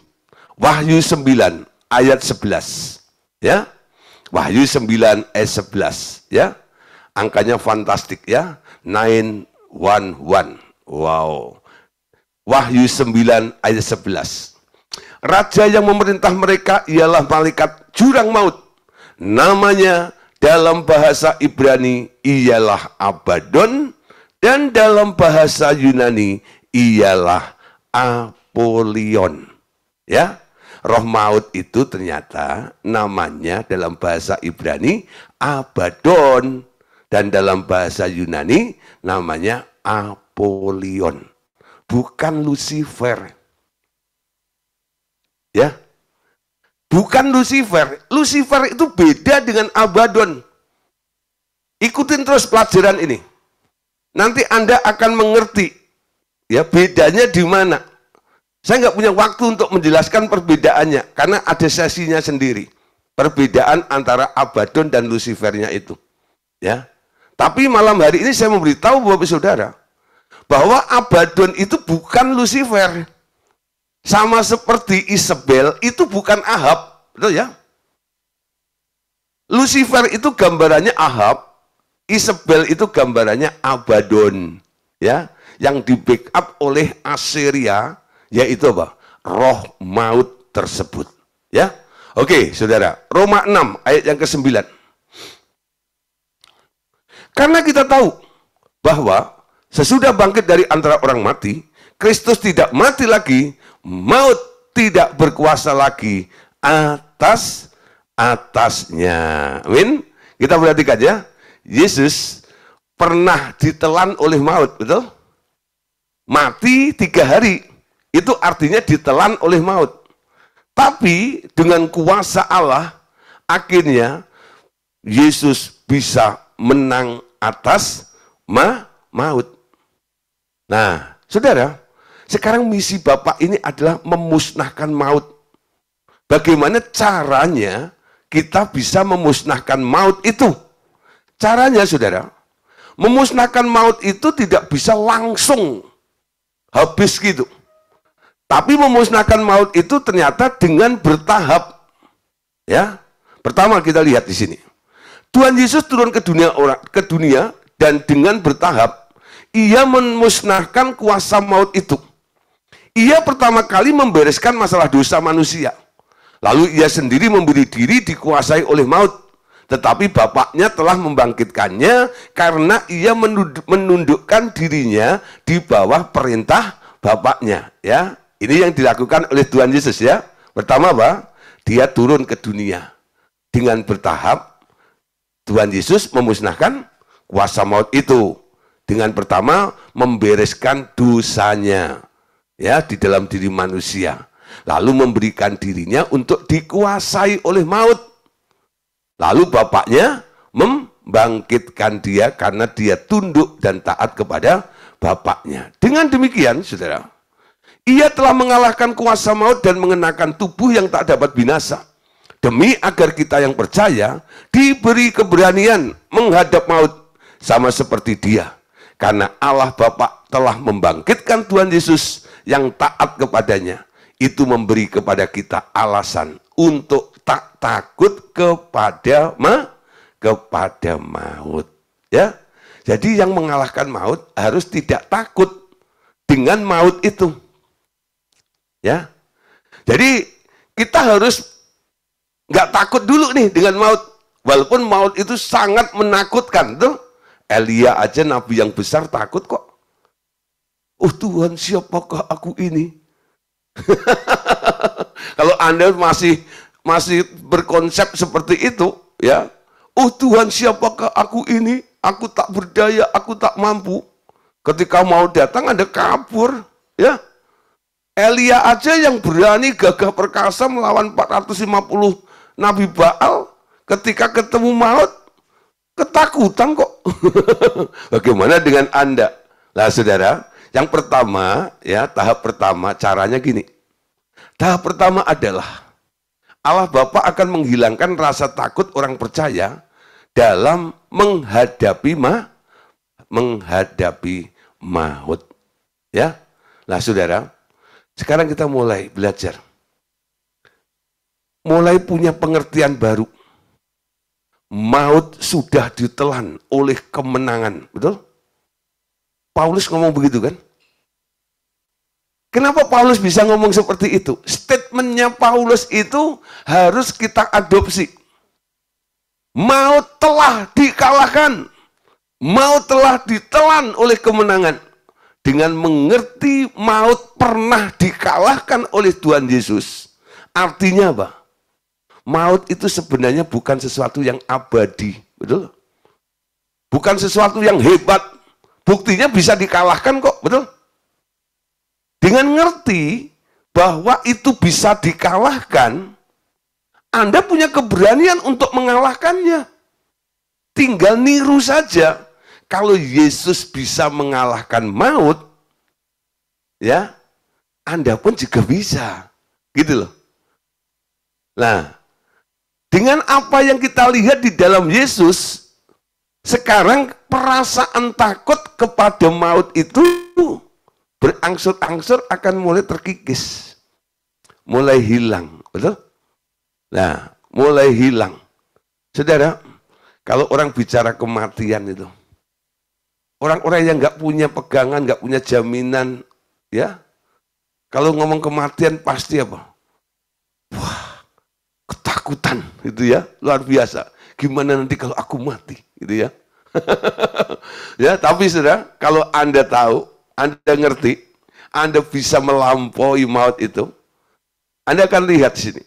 Wahyu 9 ayat 11. Ya. Wahyu 9 ayat 11, ya. Angkanya fantastik ya. 911. Wow. Wahyu 9 ayat 11. Raja yang memerintah mereka ialah malaikat jurang maut. Namanya dalam bahasa Ibrani ialah Abaddon dan dalam bahasa Yunani ialah Apollyon. Ya. Roh maut itu ternyata namanya dalam bahasa Ibrani Abaddon dan dalam bahasa Yunani namanya Apollyon. Bukan Lucifer. Ya. Bukan Lucifer. Lucifer itu beda dengan Abaddon. Ikutin terus pelajaran ini. Nanti Anda akan mengerti ya bedanya di mana. Saya nggak punya waktu untuk menjelaskan perbedaannya, karena ada sesinya sendiri. Perbedaan antara Abaddon dan Lucifernya itu. Ya. Tapi malam hari ini saya memberitahu Bapak Saudara, bahwa Abaddon itu bukan Lucifer. Sama seperti Isabel itu bukan Ahab. Betul ya? Lucifer itu gambarannya Ahab, Isabel itu gambarannya Abaddon. Ya. Yang di backup oleh Assyria, yaitu apa? Roh maut tersebut. Ya. Oke, saudara. Roma 6 ayat yang ke-9. Karena kita tahu bahwa sesudah bangkit dari antara orang mati, Kristus tidak mati lagi, maut tidak berkuasa lagi atasnya. Amin. Kita perhatikan ya. Yesus pernah ditelan oleh maut, betul? Mati 3 hari. Itu artinya ditelan oleh maut. Tapi dengan kuasa Allah, akhirnya Yesus bisa menang atas maut. Nah, saudara, sekarang misi Bapak ini adalah memusnahkan maut. Bagaimana caranya kita bisa memusnahkan maut itu? Caranya, saudara, memusnahkan maut itu tidak bisa langsung habis gitu. Tapi memusnahkan maut itu ternyata dengan bertahap. Ya. Pertama kita lihat di sini. Tuhan Yesus turun ke dunia dan dengan bertahap ia memusnahkan kuasa maut itu. Ia pertama kali membereskan masalah dosa manusia. Lalu ia sendiri memberi diri dikuasai oleh maut. Tetapi Bapaknya telah membangkitkannya karena ia menundukkan dirinya di bawah perintah Bapaknya. Ya. Ini yang dilakukan oleh Tuhan Yesus ya. Pertama apa? Dia turun ke dunia. Dengan bertahap, Tuhan Yesus memusnahkan kuasa maut itu. Dengan pertama, membereskan dosanya. Ya, di dalam diri manusia. lalu memberikan dirinya untuk dikuasai oleh maut. Lalu bapaknya membangkitkan dia karena dia tunduk dan taat kepada bapaknya. Dengan demikian, saudara, ia telah mengalahkan kuasa maut dan mengenakan tubuh yang tak dapat binasa. Demi agar kita yang percaya diberi keberanian menghadap maut sama seperti dia. Karena Allah Bapa telah membangkitkan Tuhan Yesus yang taat kepadanya. Itu memberi kepada kita alasan untuk tak takut kepada maut. Ya, jadi yang mengalahkan maut harus tidak takut dengan maut itu. Ya, jadi kita harus nggak takut dulu nih dengan maut, walaupun maut itu sangat menakutkan, tuh. Elia aja nabi yang besar takut kok. Oh Tuhan, siapakah aku ini? Kalau Anda masih berkonsep seperti itu, ya. Oh Tuhan, siapakah aku ini? Aku tak berdaya, aku tak mampu. Ketika mau datang Anda kabur, ya. Elia aja yang berani gagah perkasa melawan 450 nabi Baal, ketika ketemu maut ketakutan kok. Bagaimana dengan Anda? Nah, saudara, yang pertama, ya, tahap pertama caranya gini. Tahap pertama adalah Allah Bapa akan menghilangkan rasa takut orang percaya dalam menghadapi maut. Ya. Nah, saudara, sekarang kita mulai belajar. Mulai punya pengertian baru. Maut sudah ditelan oleh kemenangan, betul? Paulus ngomong begitu kan? Kenapa Paulus bisa ngomong seperti itu? Statementnya Paulus itu harus kita adopsi. Maut telah dikalahkan. Maut telah ditelan oleh kemenangan. Dengan mengerti maut pernah dikalahkan oleh Tuhan Yesus. Artinya apa? Maut itu sebenarnya bukan sesuatu yang abadi, betul? Bukan sesuatu yang hebat. Buktinya bisa dikalahkan kok, betul? Dengan ngerti bahwa itu bisa dikalahkan, Anda punya keberanian untuk mengalahkannya. Tinggal niru saja. Kalau Yesus bisa mengalahkan maut, ya, Anda pun juga bisa. Gitu loh. Nah, dengan apa yang kita lihat di dalam Yesus, sekarang perasaan takut kepada maut itu berangsur-angsur akan mulai terkikis. Mulai hilang, betul? Nah, mulai hilang. Saudara, kalau orang bicara kematian itu, orang-orang yang nggak punya pegangan, nggak punya jaminan, ya, kalau ngomong kematian pasti apa? Wah, ketakutan, gitu ya, luar biasa. Gimana nanti kalau aku mati, gitu ya. Ya, tapi saudara, kalau Anda tahu, Anda ngerti, Anda bisa melampaui maut itu, Anda akan lihat di sini.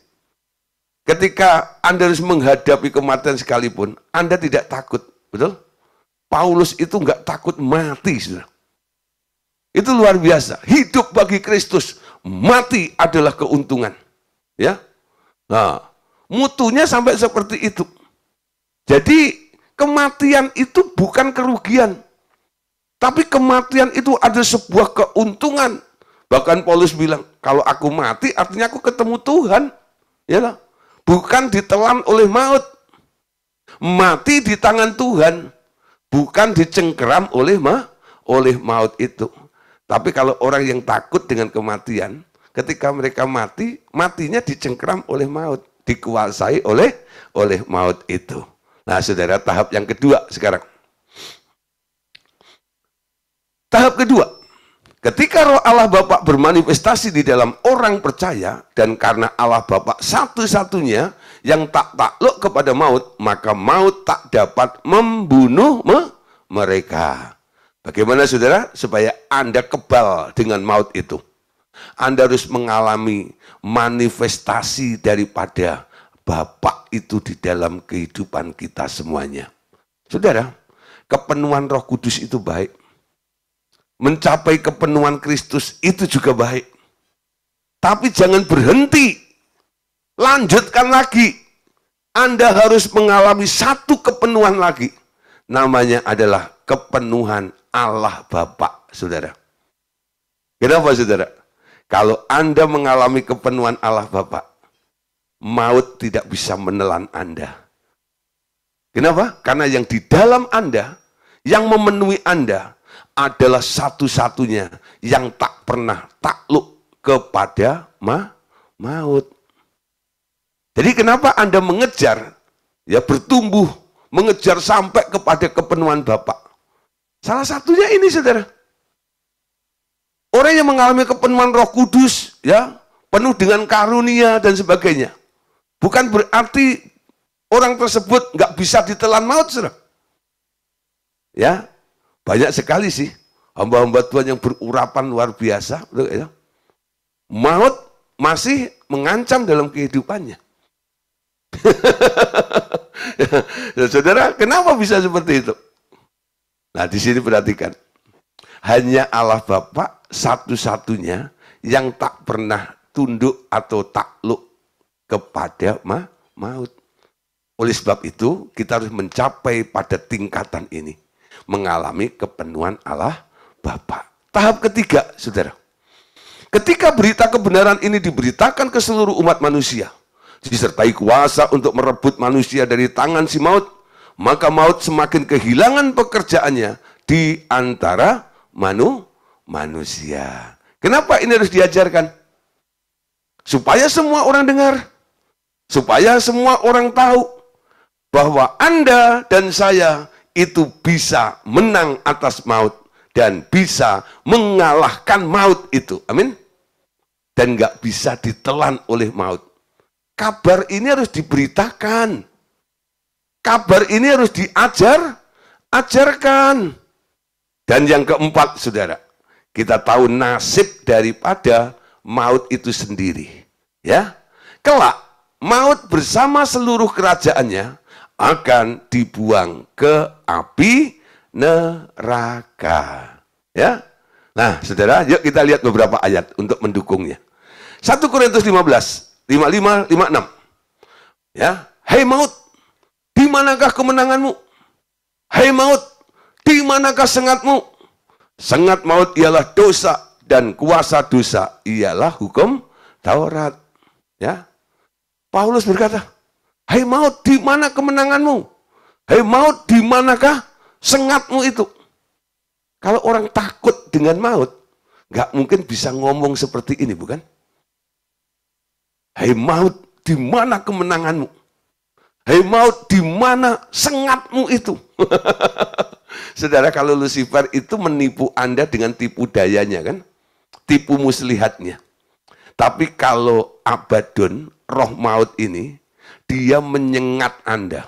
Ketika Anda harus menghadapi kematian sekalipun, Anda tidak takut, betul? Paulus itu nggak takut mati, saudara. Itu luar biasa. Hidup bagi Kristus, mati adalah keuntungan. Ya, nah, mutunya sampai seperti itu. Jadi kematian itu bukan kerugian, tapi kematian itu ada sebuah keuntungan. Bahkan Paulus bilang, kalau aku mati artinya aku ketemu Tuhan, ya lah. Bukan ditelan oleh maut. Mati di tangan Tuhan, bukan dicengkeram oleh maut itu. Tapi kalau orang yang takut dengan kematian, ketika mereka mati, matinya dicengkeram oleh maut, dikuasai oleh maut itu. Nah, saudara, tahap yang kedua sekarang. Tahap kedua, ketika Roh Allah Bapa bermanifestasi di dalam orang percaya, dan karena Allah Bapa satu-satunya yang tak takluk kepada maut, maka maut tak dapat membunuh mereka. Bagaimana saudara? Supaya Anda kebal dengan maut itu. Anda harus mengalami manifestasi daripada Bapa itu di dalam kehidupan kita semuanya. Saudara, kepenuhan Roh Kudus itu baik. Mencapai kepenuhan Kristus itu juga baik. Tapi jangan berhenti. Lanjutkan lagi. Anda harus mengalami satu kepenuhan lagi. Namanya adalah kepenuhan Allah Bapa, saudara. Kenapa, saudara? Kalau Anda mengalami kepenuhan Allah Bapa, maut tidak bisa menelan Anda. Kenapa? Karena yang di dalam Anda, yang memenuhi Anda, adalah satu-satunya yang tak pernah takluk kepada maut. Jadi kenapa Anda mengejar, ya bertumbuh, mengejar sampai kepada kepenuhan Bapa? Salah satunya ini, saudara. Orang yang mengalami kepenuhan Roh Kudus, ya, penuh dengan karunia dan sebagainya, bukan berarti orang tersebut nggak bisa ditelan maut, saudara. Ya, banyak sekali sih hamba-hamba Tuhan yang berurapan luar biasa, ya. Maut masih mengancam dalam kehidupannya. Ya, saudara, kenapa bisa seperti itu? Nah, di sini perhatikan. Hanya Allah Bapa satu-satunya yang tak pernah tunduk atau takluk kepada maut. Oleh sebab itu, kita harus mencapai pada tingkatan ini. Mengalami kepenuhan Allah Bapa. Tahap ketiga, saudara. Ketika berita kebenaran ini diberitakan ke seluruh umat manusia, disertai kuasa untuk merebut manusia dari tangan si maut, maka maut semakin kehilangan pekerjaannya di antara manusia. Kenapa ini harus diajarkan? Supaya semua orang dengar, supaya semua orang tahu bahwa Anda dan saya itu bisa menang atas maut dan bisa mengalahkan maut itu. Amin. Dan nggak bisa ditelan oleh maut. Kabar ini harus diberitakan. Kabar ini harus ajarkan. Dan yang keempat, saudara, kita tahu nasib daripada maut itu sendiri. Ya, kelak maut bersama seluruh kerajaannya akan dibuang ke api neraka. Ya, nah, saudara, yuk kita lihat beberapa ayat untuk mendukungnya. 1 Korintus 15, 55, 56. Ya, hai maut, di manakah kemenanganmu? Hai maut, di manakah sengatmu? Sengat maut ialah dosa, dan kuasa dosa ialah hukum Taurat. Ya, Paulus berkata, hai maut, di mana kemenanganmu? Hai maut, di manakah sengatmu itu? Kalau orang takut dengan maut, nggak mungkin bisa ngomong seperti ini, bukan? Hai maut, di mana kemenanganmu? Hai maut, di mana sengatmu itu? Saudara, kalau Lucifer itu menipu Anda dengan tipu dayanya, kan? Tipu muslihatnya. Tapi kalau Abaddon, roh maut ini, dia menyengat Anda.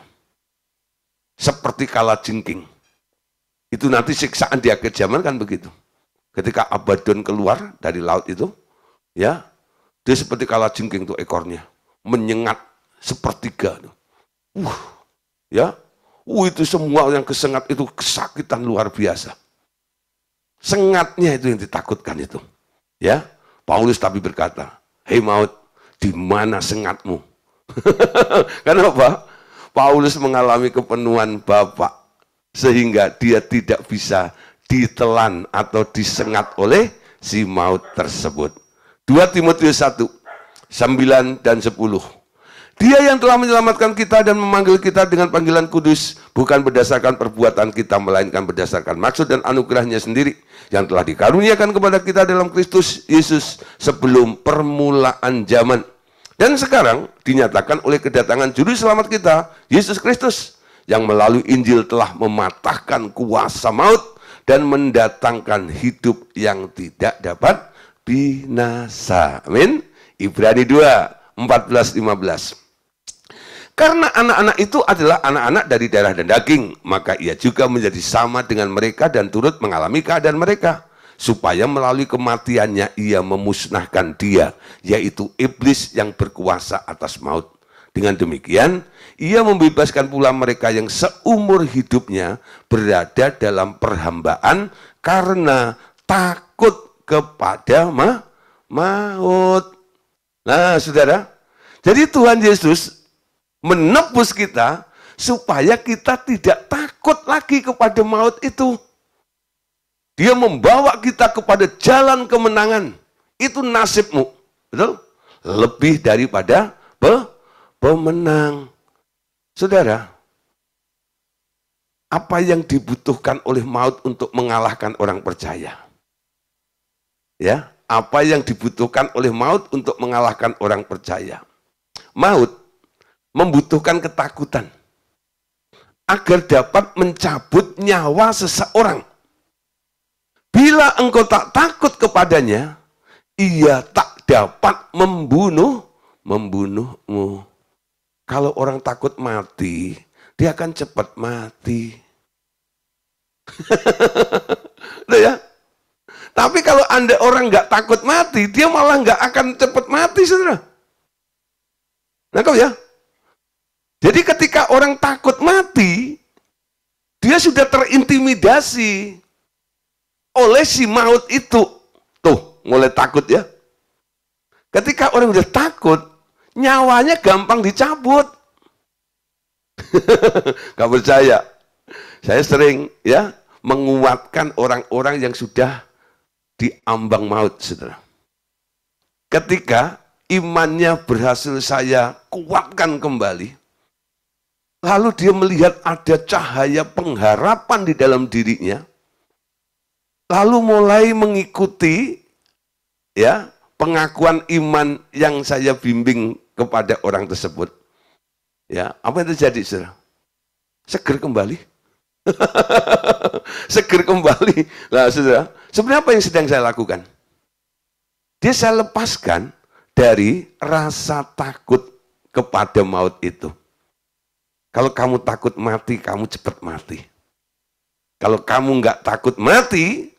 Seperti kalajengking. Itu nanti siksaan di akhir zaman kan begitu. Ketika Abaddon keluar dari laut itu, ya, dia seperti kalajengking tuh ekornya. Menyengat sepertiga. Ya, itu semua yang kesengat itu kesakitan luar biasa. Sengatnya itu yang ditakutkan itu. Ya, Paulus tapi berkata, hei maut, di mana sengatmu? Kenapa? Paulus mengalami kepenuhan Bapa sehingga dia tidak bisa ditelan atau disengat oleh si maut tersebut. 2 Timotius 1, 9 dan 10. Dia yang telah menyelamatkan kita dan memanggil kita dengan panggilan kudus, bukan berdasarkan perbuatan kita, melainkan berdasarkan maksud dan anugerahnya sendiri, yang telah dikaruniakan kepada kita dalam Kristus Yesus sebelum permulaan zaman. Dan sekarang dinyatakan oleh kedatangan juru selamat kita, Yesus Kristus, yang melalui Injil telah mematahkan kuasa maut dan mendatangkan hidup yang tidak dapat binasa. Amin. Ibrani 2, 14, 15. Karena anak-anak itu adalah anak-anak dari darah dan daging, maka ia juga menjadi sama dengan mereka dan turut mengalami keadaan mereka, supaya melalui kematiannya ia memusnahkan dia, yaitu iblis yang berkuasa atas maut. Dengan demikian, ia membebaskan pula mereka yang seumur hidupnya berada dalam perhambaan karena takut kepada maut. Nah, saudara, jadi Tuhan Yesus menebus kita supaya kita tidak takut lagi kepada maut itu. Dia membawa kita kepada jalan kemenangan. Itu nasibmu, betul? Lebih daripada pemenang. Saudara, apa yang dibutuhkan oleh maut untuk mengalahkan orang percaya? Ya, apa yang dibutuhkan oleh maut untuk mengalahkan orang percaya? Maut membutuhkan ketakutan agar dapat mencabut nyawa seseorang. Bila engkau tak takut kepadanya, ia tak dapat membunuhmu. Kalau orang takut mati, dia akan cepat mati. Ya? Tapi kalau Anda orang nggak takut mati, dia malah nggak akan cepat mati, saudara. Nangkep ya? Jadi ketika orang takut mati, dia sudah terintimidasi oleh si maut itu. Tuh, mulai takut ya. Ketika orang udah takut, nyawanya gampang dicabut. Gak percaya? Saya sering ya menguatkan orang-orang yang sudah diambang maut, saudara. Ketika imannya berhasil saya kuatkan kembali, lalu dia melihat ada cahaya pengharapan di dalam dirinya, lalu mulai mengikuti ya pengakuan iman yang saya bimbing kepada orang tersebut. Ya, apa yang terjadi, saudara? Seger kembali. Seger kembali. Nah, saudara, sebenarnya apa yang sedang saya lakukan? Dia saya lepaskan dari rasa takut kepada maut itu. Kalau kamu takut mati, kamu cepat mati. Kalau kamu nggak takut mati,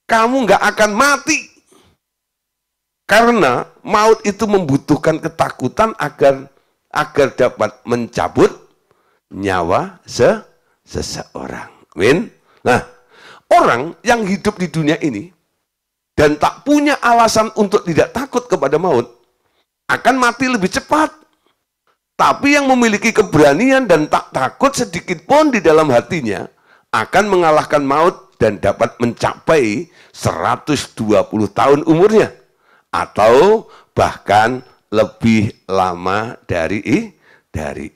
kamu nggak akan mati. Karena maut itu membutuhkan ketakutan agar dapat mencabut nyawa seseorang. Amin. Nah, orang yang hidup di dunia ini dan tak punya alasan untuk tidak takut kepada maut akan mati lebih cepat. Tapi yang memiliki keberanian dan tak takut sedikit pun di dalam hatinya akan mengalahkan maut dan dapat mencapai 120 tahun umurnya. Atau bahkan lebih lama dari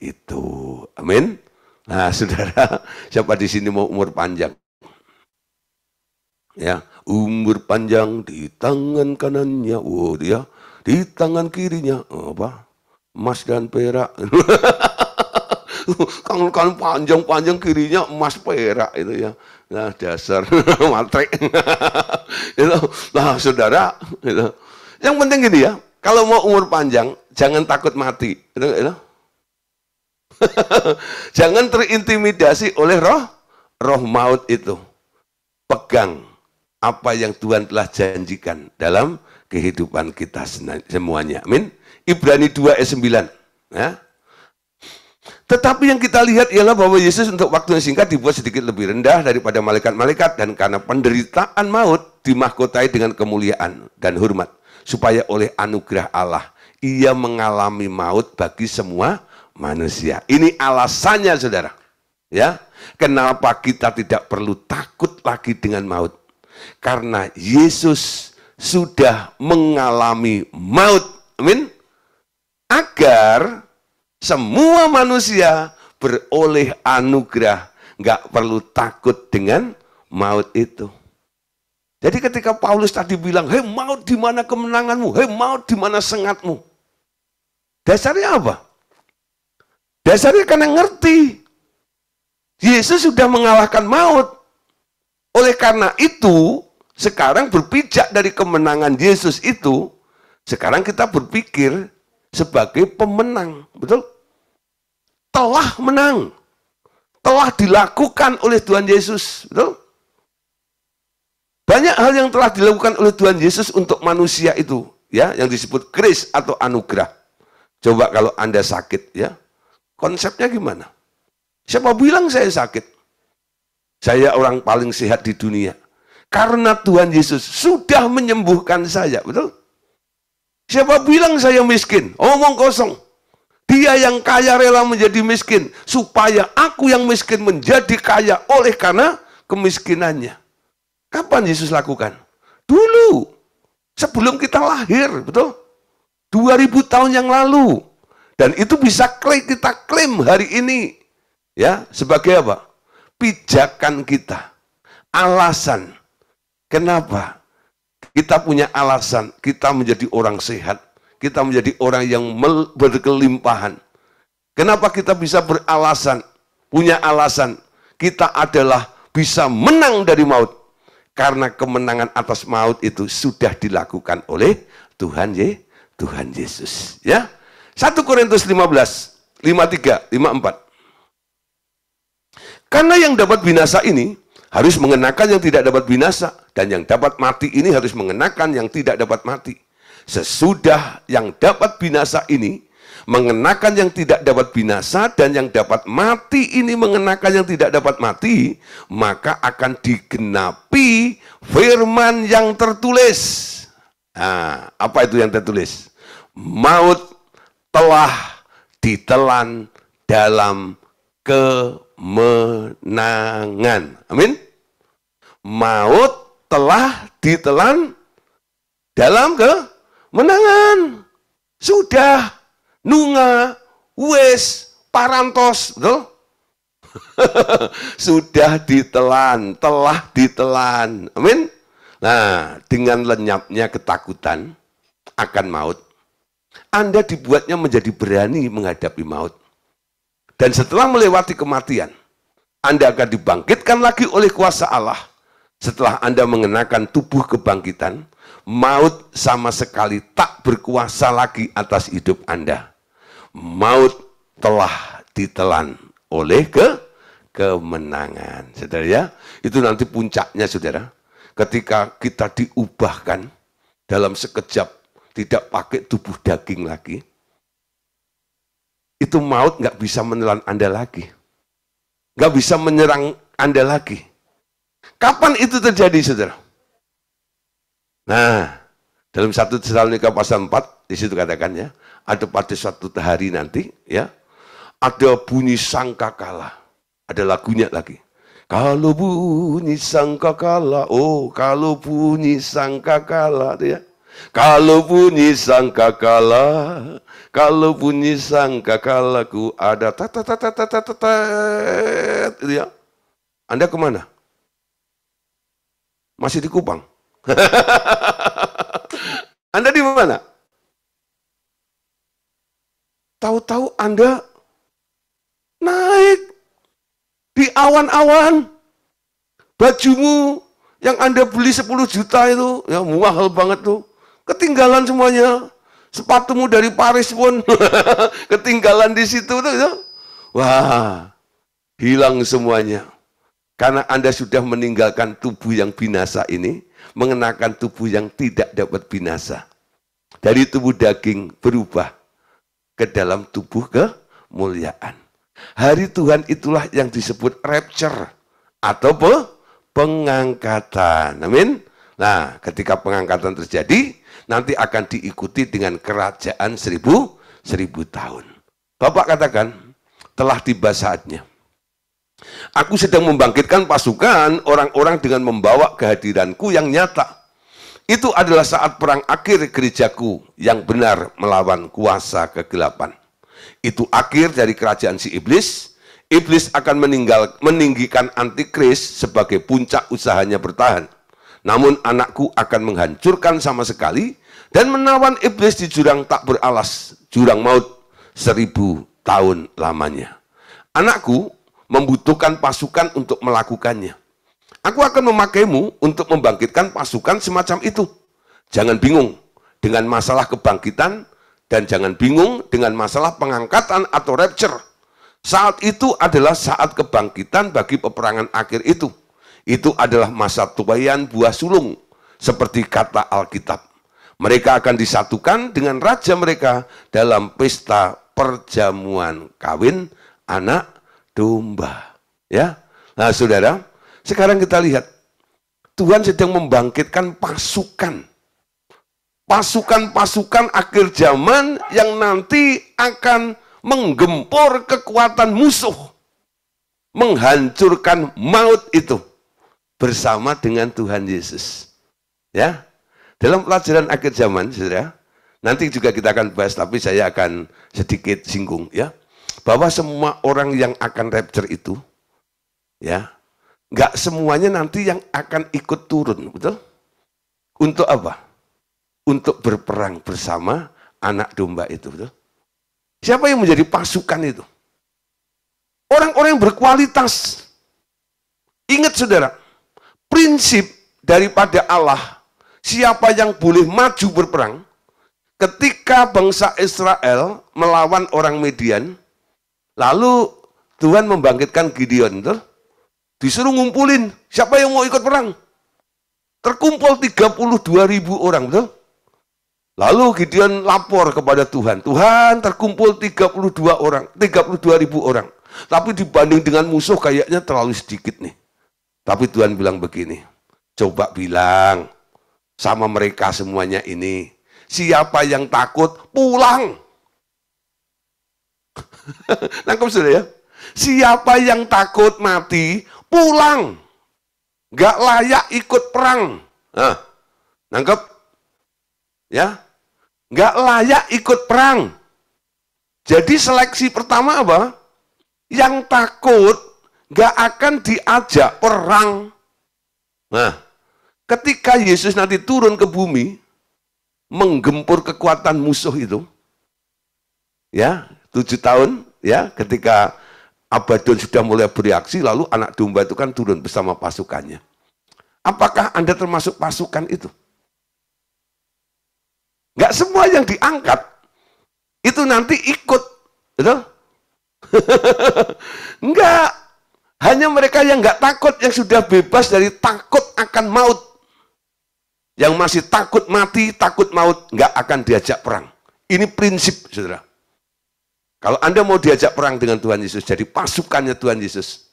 itu. Amin. Nah, saudara, siapa di sini mau umur panjang? Ya, umur panjang di tangan kanannya, oh dia di tangan kirinya apa? Emas dan perak. Kan panjang-panjang kirinya emas perak itu ya. Nah, dasar matrek. Nah, saudara, itu. Yang penting gini ya, kalau mau umur panjang, jangan takut mati. Jangan terintimidasi oleh roh maut itu. Pegang apa yang Tuhan telah janjikan dalam kehidupan kita semuanya. Amin. Ibrani 2 ayat 9. Ya. Tetapi yang kita lihat ialah bahwa Yesus untuk waktu yang singkat dibuat sedikit lebih rendah daripada malaikat-malaikat, dan karena penderitaan maut dimahkotai dengan kemuliaan dan hormat, supaya oleh anugerah Allah ia mengalami maut bagi semua manusia. Ini alasannya, saudara. Ya, kenapa kita tidak perlu takut lagi dengan maut? Karena Yesus sudah mengalami maut. Amin. Agar semua manusia beroleh anugerah, nggak perlu takut dengan maut itu. Jadi ketika Paulus tadi bilang, hei maut di mana kemenanganmu? Hei maut di mana sengatmu? Dasarnya apa? Dasarnya karena ngerti. Yesus sudah mengalahkan maut. Oleh karena itu, sekarang berpijak dari kemenangan Yesus itu, sekarang kita berpikir sebagai pemenang. Betul? Telah menang. Telah dilakukan oleh Tuhan Yesus. Betul? Banyak hal yang telah dilakukan oleh Tuhan Yesus untuk manusia itu, ya, yang disebut grace atau anugerah. Coba kalau Anda sakit, ya, konsepnya gimana? Siapa bilang saya sakit? Saya orang paling sehat di dunia. Karena Tuhan Yesus sudah menyembuhkan saya, betul? Siapa bilang saya miskin? Omong kosong. Dia yang kaya rela menjadi miskin, supaya aku yang miskin menjadi kaya oleh karena kemiskinannya. Kapan Yesus lakukan? Dulu, sebelum kita lahir, betul? 2000 tahun yang lalu. Dan itu bisa kita klaim hari ini. Ya, sebagai apa? Pijakan kita. Alasan. Kenapa? Kita punya alasan, kita menjadi orang sehat, kita menjadi orang yang berkelimpahan. Kenapa kita bisa beralasan, punya alasan, kita adalah bisa menang dari maut. Karena kemenangan atas maut itu sudah dilakukan oleh Tuhan Yesus. Ya, 1 Korintus 15, 53, 54. Karena yang dapat binasa ini harus mengenakan yang tidak dapat binasa, dan yang dapat mati ini harus mengenakan yang tidak dapat mati. Sesudah yang dapat binasa ini mengenakan yang tidak dapat binasa, dan yang dapat mati ini mengenakan yang tidak dapat mati, maka akan digenapi firman yang tertulis. Nah, apa itu yang tertulis? Maut telah ditelan dalam kemenangan. Amin. Maut telah ditelan dalam kemenangan. Sudah, nunga, wes, parantos, betul? Sudah ditelan, telah ditelan. Amin. Nah, dengan lenyapnya ketakutan akan maut, Anda dibuatnya menjadi berani menghadapi maut. Dan setelah melewati kematian, Anda akan dibangkitkan lagi oleh kuasa Allah. Setelah Anda mengenakan tubuh kebangkitan, maut sama sekali tak berkuasa lagi atas hidup Anda. Maut telah ditelan oleh kemenangan. Saudara ya, itu nanti puncaknya saudara. Ketika kita diubahkan dalam sekejap, tidak pakai tubuh daging lagi, itu maut nggak bisa menelan Anda lagi. Nggak bisa menyerang Anda lagi. Kapan itu terjadi, saudara? Nah, dalam 1 Tesalonika pasal 4, di situ katakan ya, ada pada suatu hari nanti, ya, ada bunyi sangkakala. Ada lagunya lagi. Kalau bunyi sangkakala, oh kalau bunyi sangkakala, ya. Kalau bunyi sangkakala, kalau bunyi sangkakalaku ada itu ya. Anda kemana? Masih di Kupang? Anda di mana? Tahu-tahu Anda naik di awan-awan. Bajumu yang Anda beli 10 juta itu, ya mahal banget tuh. Ketinggalan semuanya. Sepatumu dari Paris pun ketinggalan di situ tuh. Ya. Wah, hilang semuanya. Karena Anda sudah meninggalkan tubuh yang binasa ini, mengenakan tubuh yang tidak dapat binasa. Dari tubuh daging berubah ke dalam tubuh kemuliaan. Hari Tuhan itulah yang disebut rapture atau pengangkatan. Amin. Nah, ketika pengangkatan terjadi, nanti akan diikuti dengan kerajaan 1000 tahun. Bapak katakan, telah tiba saatnya. Aku sedang membangkitkan pasukan orang-orang dengan membawa kehadiranku yang nyata. Itu adalah saat perang akhir gerejaku yang benar melawan kuasa kegelapan. Itu akhir dari kerajaan si iblis. Iblis akan meninggikan antikris sebagai puncak usahanya bertahan. Namun anakku akan menghancurkan sama sekali dan menawan iblis di jurang tak beralas, jurang maut 1000 tahun lamanya. Anakku membutuhkan pasukan untuk melakukannya. Aku akan memakaimu untuk membangkitkan pasukan semacam itu. Jangan bingung dengan masalah kebangkitan dan jangan bingung dengan masalah pengangkatan atau rapture. Saat itu adalah saat kebangkitan bagi peperangan akhir itu. Itu adalah masa tuaian buah sulung, seperti kata Alkitab. Mereka akan disatukan dengan raja mereka dalam pesta perjamuan kawin anak domba. Ya, nah saudara, sekarang kita lihat Tuhan sedang membangkitkan pasukan pasukan-pasukan akhir zaman yang nanti akan menggempur kekuatan musuh, menghancurkan maut itu bersama dengan Tuhan Yesus. Ya, dalam pelajaran akhir zaman, saudara, nanti juga kita akan bahas, tapi saya akan sedikit singgung, ya, bahwa semua orang yang akan rapture itu, ya, nggak semuanya nanti yang akan ikut turun, betul? Untuk apa? Untuk berperang bersama anak domba itu, betul? Siapa yang menjadi pasukan itu? Orang-orang yang berkualitas. Ingat saudara, prinsip daripada Allah, siapa yang boleh maju berperang, ketika bangsa Israel melawan orang Median, lalu Tuhan membangkitkan Gideon, betul? Disuruh ngumpulin, siapa yang mau ikut perang? Terkumpul 32.000 orang, betul? Lalu Gideon lapor kepada Tuhan, Tuhan terkumpul 32.000 orang. Tapi dibanding dengan musuh kayaknya terlalu sedikit nih. Tapi Tuhan bilang begini, coba bilang sama mereka semuanya ini, siapa yang takut pulang. Nangkep sudah ya? Siapa yang takut mati pulang. Gak layak ikut perang. Nah, nangkep? Ya, gak layak ikut perang. Jadi seleksi pertama apa? Yang takut gak akan diajak perang. Nah, ketika Yesus nanti turun ke bumi, menggempur kekuatan musuh itu, ya, 7 tahun, ya, ketika Abaddon sudah mulai bereaksi, lalu anak domba itu kan turun bersama pasukannya. Apakah Anda termasuk pasukan itu? Gak semua yang diangkat itu nanti ikut, betul? Enggak. Hanya mereka yang enggak takut, yang sudah bebas dari takut akan maut. Yang masih takut mati, takut maut, enggak akan diajak perang. Ini prinsip, saudara. Kalau Anda mau diajak perang dengan Tuhan Yesus, jadi pasukannya Tuhan Yesus,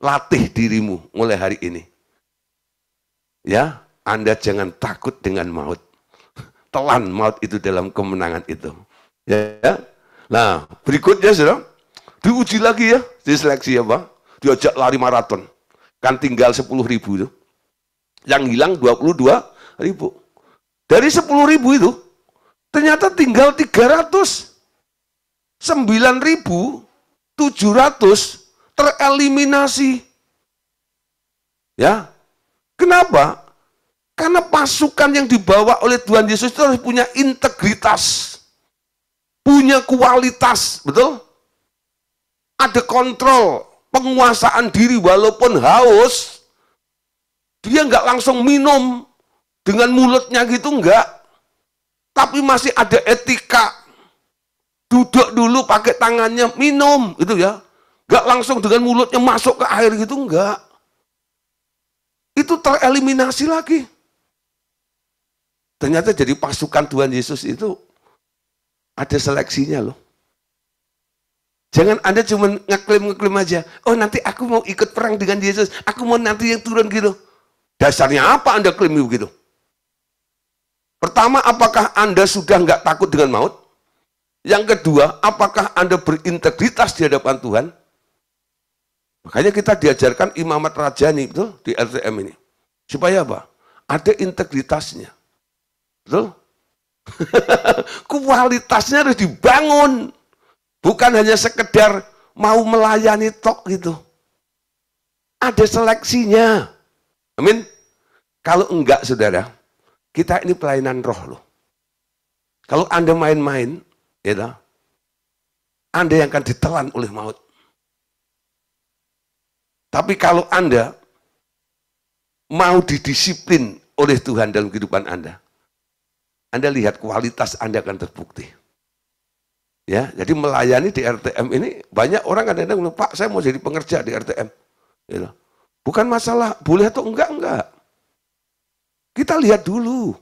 latih dirimu mulai hari ini. Ya, Anda jangan takut dengan maut. Telan maut itu dalam kemenangan itu. Ya. Nah, berikutnya, saudara, diuji lagi ya, diseleksi apa? Diajak lari maraton. Kan tinggal 10.000 itu. Yang hilang 22.000. Dari 10.000 itu, ternyata tinggal 9.700 tereliminasi. Ya. Kenapa? Karena pasukan yang dibawa oleh Tuhan Yesus itu harus punya integritas. Punya kualitas, betul? Ada kontrol, penguasaan diri walaupun haus, dia nggak langsung minum dengan mulutnya gitu, enggak. Tapi masih ada etika. Duduk dulu pakai tangannya, minum, gitu ya. Nggak langsung dengan mulutnya masuk ke air gitu, enggak. Itu tereliminasi lagi. Ternyata jadi pasukan Tuhan Yesus itu ada seleksinya loh. Jangan Anda cuma ngeklaim aja. Oh nanti aku mau ikut perang dengan Yesus. Aku mau nanti yang turun gitu. Dasarnya apa Anda klaim begitu? Pertama, apakah Anda sudah nggak takut dengan maut? Yang kedua, apakah Anda berintegritas di hadapan Tuhan? Makanya kita diajarkan imamat rajani, betul? Di RTM ini. Supaya apa? Ada integritasnya. Betul? Kualitasnya harus dibangun. Bukan hanya sekedar mau melayani tok gitu. Ada seleksinya. Amin. Kalau enggak, saudara, kita ini pelayanan roh loh. Kalau Anda main-main, ya, Anda yang akan ditelan oleh maut. Tapi kalau Anda mau didisiplin oleh Tuhan dalam kehidupan Anda lihat kualitas Anda akan terbukti. Ya, jadi melayani di RTM ini banyak orang kadang-kadang bilang, Pak, saya mau jadi pengerja di RTM. Gitu. Bukan masalah boleh atau enggak. Kita lihat dulu.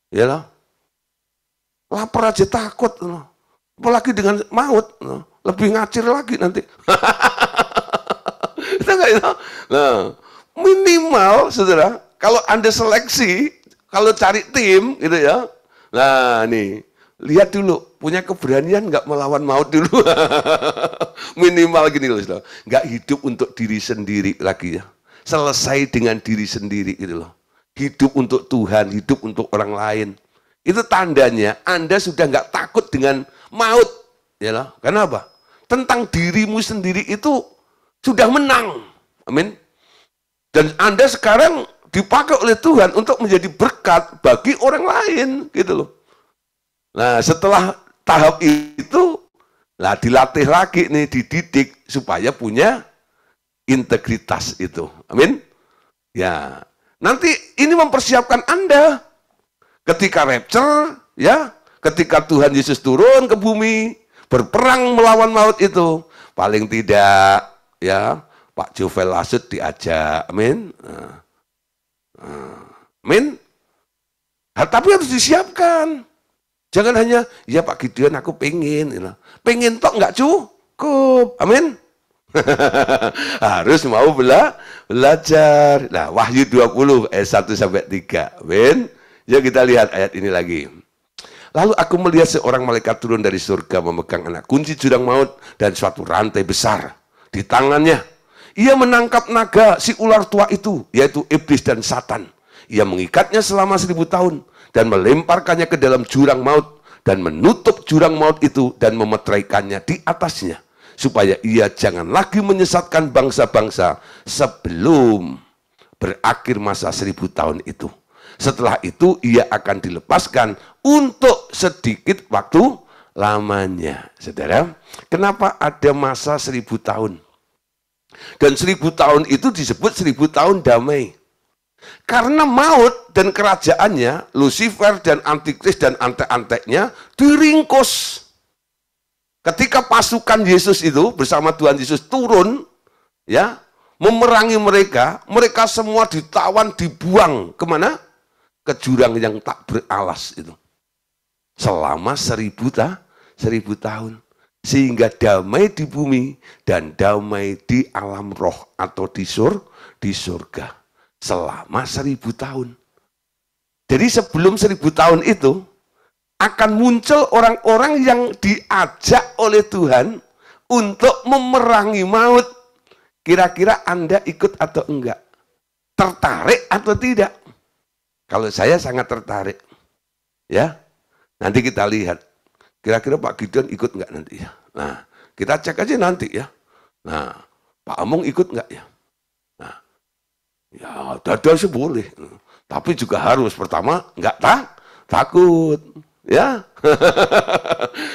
Ya, lapar aja takut. Apalagi dengan maut. Lebih ngacir lagi nanti. Nah, minimal, saudara, kalau Anda seleksi, Kalau cari tim gitu ya. Nah, nih, lihat dulu punya keberanian nggak melawan maut dulu. Minimal gini loh, nggak hidup untuk diri sendiri lagi ya. Selesai dengan diri sendiri gitu loh. Hidup untuk Tuhan, hidup untuk orang lain. Itu tandanya Anda sudah nggak takut dengan maut, ya loh. Kenapa? Tentang dirimu sendiri itu sudah menang. Amin. Dan Anda sekarang dipakai oleh Tuhan untuk menjadi berkat bagi orang lain, gitu loh. Nah, setelah tahap itu, lah dilatih lagi nih, dididik supaya punya integritas itu. Amin. Ya, nanti ini mempersiapkan Anda ketika rapture, ya, ketika Tuhan Yesus turun ke bumi, berperang melawan maut itu, paling tidak, ya, Pak Jovel Lasut diajak, amin. Amin. Tapi harus disiapkan. Jangan hanya, ya Pak Gideon aku pengen. Pengen tok nggak cukup. Amin. Harus mau belajar. Nah, Wahyu 20 ayat 1-3. Amin. Yuk kita lihat ayat ini lagi. Lalu aku melihat seorang malaikat turun dari surga memegang anak kunci jurang maut dan suatu rantai besar di tangannya. Ia menangkap naga si ular tua itu, yaitu iblis dan Satan. Ia mengikatnya selama 1000 tahun dan melemparkannya ke dalam jurang maut dan menutup jurang maut itu dan memeteraikannya di atasnya, supaya ia jangan lagi menyesatkan bangsa-bangsa sebelum berakhir masa 1000 tahun itu. Setelah itu ia akan dilepaskan untuk sedikit waktu lamanya. Saudara, kenapa ada masa 1000 tahun? Dan 1000 tahun itu disebut 1000 tahun damai. Karena maut dan kerajaannya, Lucifer dan Antikris dan antek-anteknya diringkus. Ketika pasukan Yesus itu bersama Tuhan Yesus turun, ya, memerangi mereka, mereka semua ditawan, dibuang kemana? Ke jurang yang tak beralas itu. Selama 1000 tahun. Sehingga damai di bumi dan damai di alam roh atau di surga. Selama 1000 tahun. Jadi sebelum 1000 tahun itu akan muncul orang-orang yang diajak oleh Tuhan untuk memerangi maut. Kira-kira Anda ikut atau enggak? Tertarik atau tidak? Kalau saya sangat tertarik. Ya. Nanti kita lihat. Kira-kira Pak Gideon ikut enggak nanti ya? Nah, kita cek aja nanti ya. Nah, Pak Amung ikut enggak ya? Nah, ya dada sih boleh. Tapi juga harus pertama enggak takut. Ya.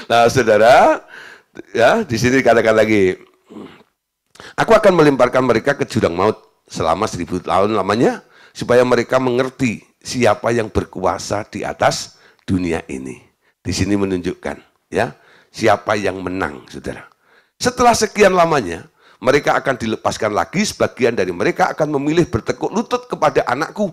Nah, saudara, ya di sini katakan lagi. Aku akan melemparkan mereka ke jurang maut selama 1000 tahun lamanya, supaya mereka mengerti siapa yang berkuasa di atas dunia ini. Di sini menunjukkan, ya, siapa yang menang, saudara. Setelah sekian lamanya, mereka akan dilepaskan lagi. Sebagian dari mereka akan memilih bertekuk lutut kepada anakku.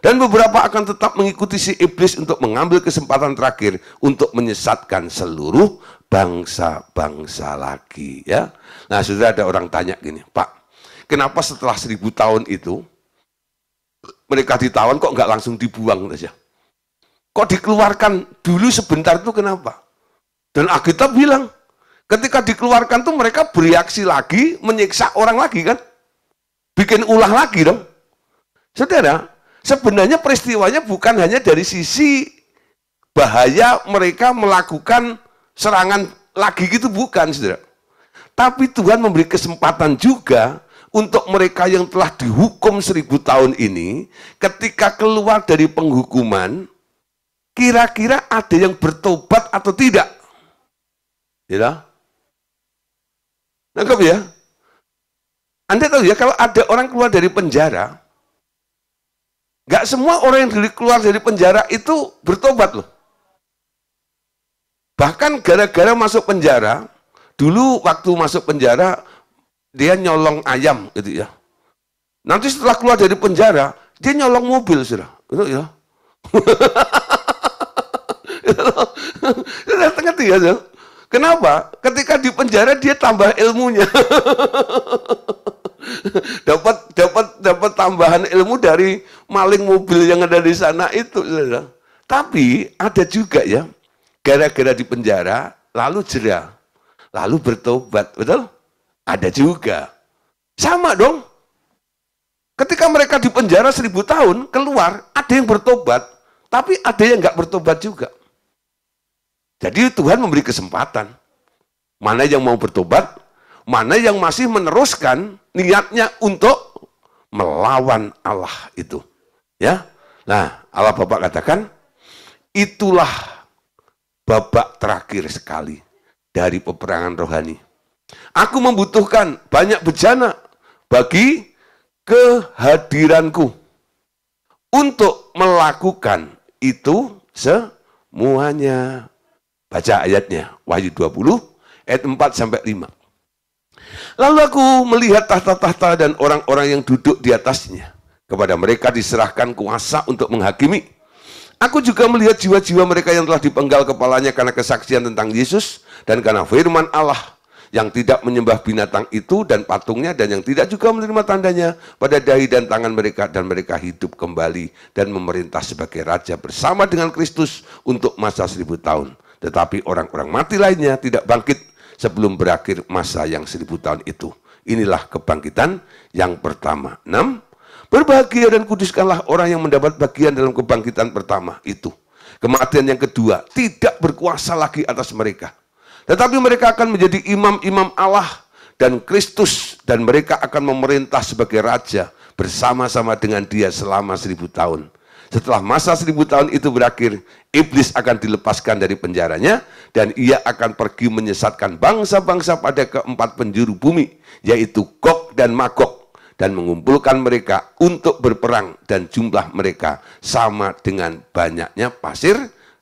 Dan beberapa akan tetap mengikuti si iblis untuk mengambil kesempatan terakhir untuk menyesatkan seluruh bangsa-bangsa lagi. Ya. Nah, saudara, ada orang tanya gini, Pak, kenapa setelah 1000 tahun itu mereka ditawan kok nggak langsung dibuang saja? Kok dikeluarkan dulu sebentar itu kenapa? Dan Alkitab bilang, ketika dikeluarkan tuh mereka bereaksi lagi, menyiksa orang lagi kan? Bikin ulah lagi dong. Saudara, sebenarnya peristiwanya bukan hanya dari sisi bahaya mereka melakukan serangan lagi gitu, bukan, saudara. Tapi Tuhan memberi kesempatan juga untuk mereka yang telah dihukum 1000 tahun ini, ketika keluar dari penghukuman, kira-kira ada yang bertobat atau tidak? Ya, nangkep ya? Anda tahu ya, kalau ada orang keluar dari penjara, nggak semua orang yang keluar dari penjara itu bertobat loh. Bahkan gara-gara masuk penjara, dulu waktu masuk penjara, dia nyolong ayam gitu ya. Nanti setelah keluar dari penjara, dia nyolong mobil, sudah. Itu ya. Ngerti ya? Kenapa? Ketika di penjara dia tambah ilmunya. dapat tambahan ilmu dari maling mobil yang ada di sana itu. Saudara. Tapi ada juga ya, gara-gara di penjara, lalu jera, lalu bertobat, betul? Ada juga. Sama dong. Ketika mereka di penjara 1000 tahun, keluar, ada yang bertobat, tapi ada yang nggak bertobat juga. Jadi Tuhan memberi kesempatan. Mana yang mau bertobat, mana yang masih meneruskan niatnya untuk melawan Allah itu. Ya. Nah, Allah Bapa katakan, itulah babak terakhir sekali dari peperangan rohani. Aku membutuhkan banyak bejana bagi kehadiranku untuk melakukan itu semuanya. Baca ayatnya, Wahyu 20 ayat 4-5. Lalu aku melihat tahta-tahta dan orang-orang yang duduk di atasnya. Kepada mereka diserahkan kuasa untuk menghakimi. Aku juga melihat jiwa-jiwa mereka yang telah dipenggal kepalanya karena kesaksian tentang Yesus dan karena firman Allah, yang tidak menyembah binatang itu dan patungnya, dan yang tidak juga menerima tandanya pada dahi dan tangan mereka, dan mereka hidup kembali dan memerintah sebagai raja bersama dengan Kristus untuk masa 1000 tahun. Tetapi orang-orang mati lainnya tidak bangkit sebelum berakhir masa yang 1000 tahun itu. Inilah kebangkitan yang pertama. 6. Berbahagia dan kuduskanlah orang yang mendapat bagian dalam kebangkitan pertama itu. Kematian yang kedua tidak berkuasa lagi atas mereka. Tetapi mereka akan menjadi imam-imam Allah dan Kristus, dan mereka akan memerintah sebagai raja bersama-sama dengan Dia selama 1000 tahun. Setelah masa 1000 tahun itu berakhir, iblis akan dilepaskan dari penjaranya dan ia akan pergi menyesatkan bangsa-bangsa pada keempat penjuru bumi, yaitu Gog dan Magog, dan mengumpulkan mereka untuk berperang, dan jumlah mereka sama dengan banyaknya pasir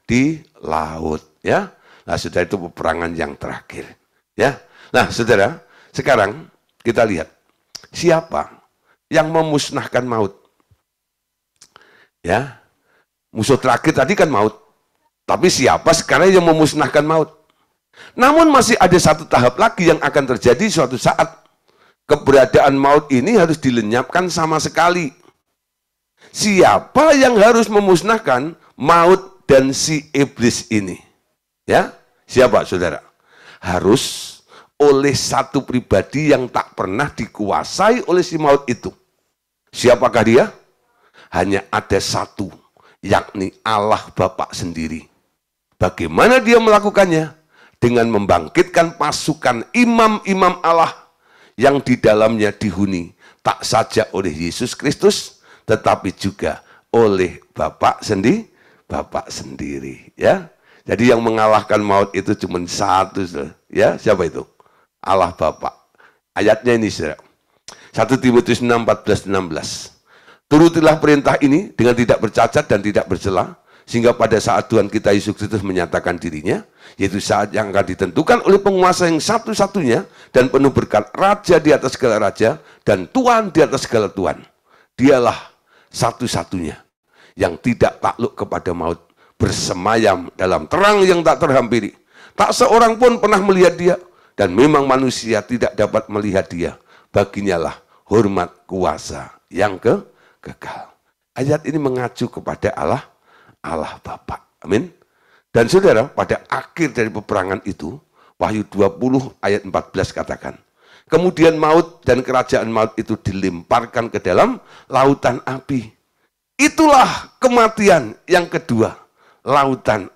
di laut. Ya. Nah, saudara, itu peperangan yang terakhir. Ya. Nah, saudara, sekarang kita lihat siapa yang memusnahkan maut. Ya. Musuh terakhir tadi kan maut. Tapi siapa sekarang yang memusnahkan maut? Namun masih ada satu tahap lagi yang akan terjadi suatu saat. Keberadaan maut ini harus dilenyapkan sama sekali. Siapa yang harus memusnahkan maut dan si iblis ini? Ya. Siapa, saudara? Harus oleh satu pribadi yang tak pernah dikuasai oleh si maut itu. Siapakah dia? Hanya ada satu, yakni Allah Bapa sendiri. Bagaimana dia melakukannya? Dengan membangkitkan pasukan imam-imam Allah yang di dalamnya dihuni tak saja oleh Yesus Kristus, tetapi juga oleh Bapa sendiri. Ya. Jadi yang mengalahkan maut itu cuma satu, ya, siapa itu? Allah Bapa. Ayatnya ini, saudara. 1 Timotius 6, 14-16. Turutilah perintah ini dengan tidak bercacat dan tidak bercela, sehingga pada saat Tuhan kita Yesus Kristus menyatakan dirinya, yaitu saat yang akan ditentukan oleh penguasa yang satu-satunya dan penuh berkat, Raja di atas segala raja dan Tuhan di atas segala Tuhan. Dialah satu-satunya yang tidak takluk kepada maut, bersemayam dalam terang yang tak terhampiri. Tak seorang pun pernah melihat dia, dan memang manusia tidak dapat melihat dia. Baginya lah hormat kuasa yang kekal. Ayat ini mengacu kepada Allah Bapa. Amin. Dan saudara, pada akhir dari peperangan itu, Wahyu 20 ayat 14 katakan, kemudian maut dan kerajaan maut itu dilemparkan ke dalam lautan api. Itulah kematian yang kedua. Lautan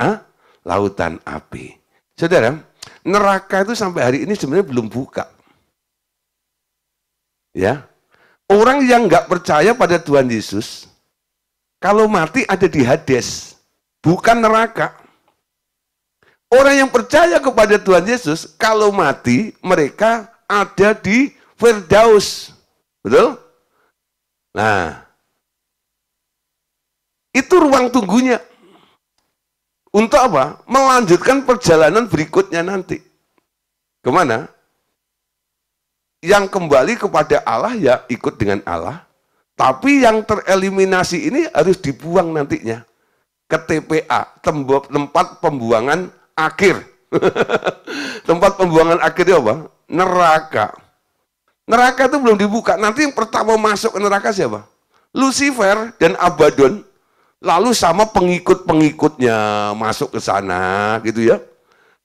api. Saudara, neraka itu sampai hari ini sebenarnya belum buka. Ya. Orang yang nggak percaya pada Tuhan Yesus, kalau mati ada di Hades, bukan neraka. Orang yang percaya kepada Tuhan Yesus, kalau mati mereka ada di Firdaus. Betul? Nah, itu ruang tunggunya. Untuk apa? Melanjutkan perjalanan berikutnya nanti. Kemana? Yang kembali kepada Allah ya ikut dengan Allah. Tapi yang tereliminasi ini harus dibuang nantinya. Ke TPA, tempat pembuangan akhir. Tempat pembuangan akhir itu apa? Neraka. Neraka itu belum dibuka. Nanti yang pertama masuk ke neraka siapa? Lucifer dan Abaddon lalu sama pengikut-pengikutnya masuk ke sana gitu ya.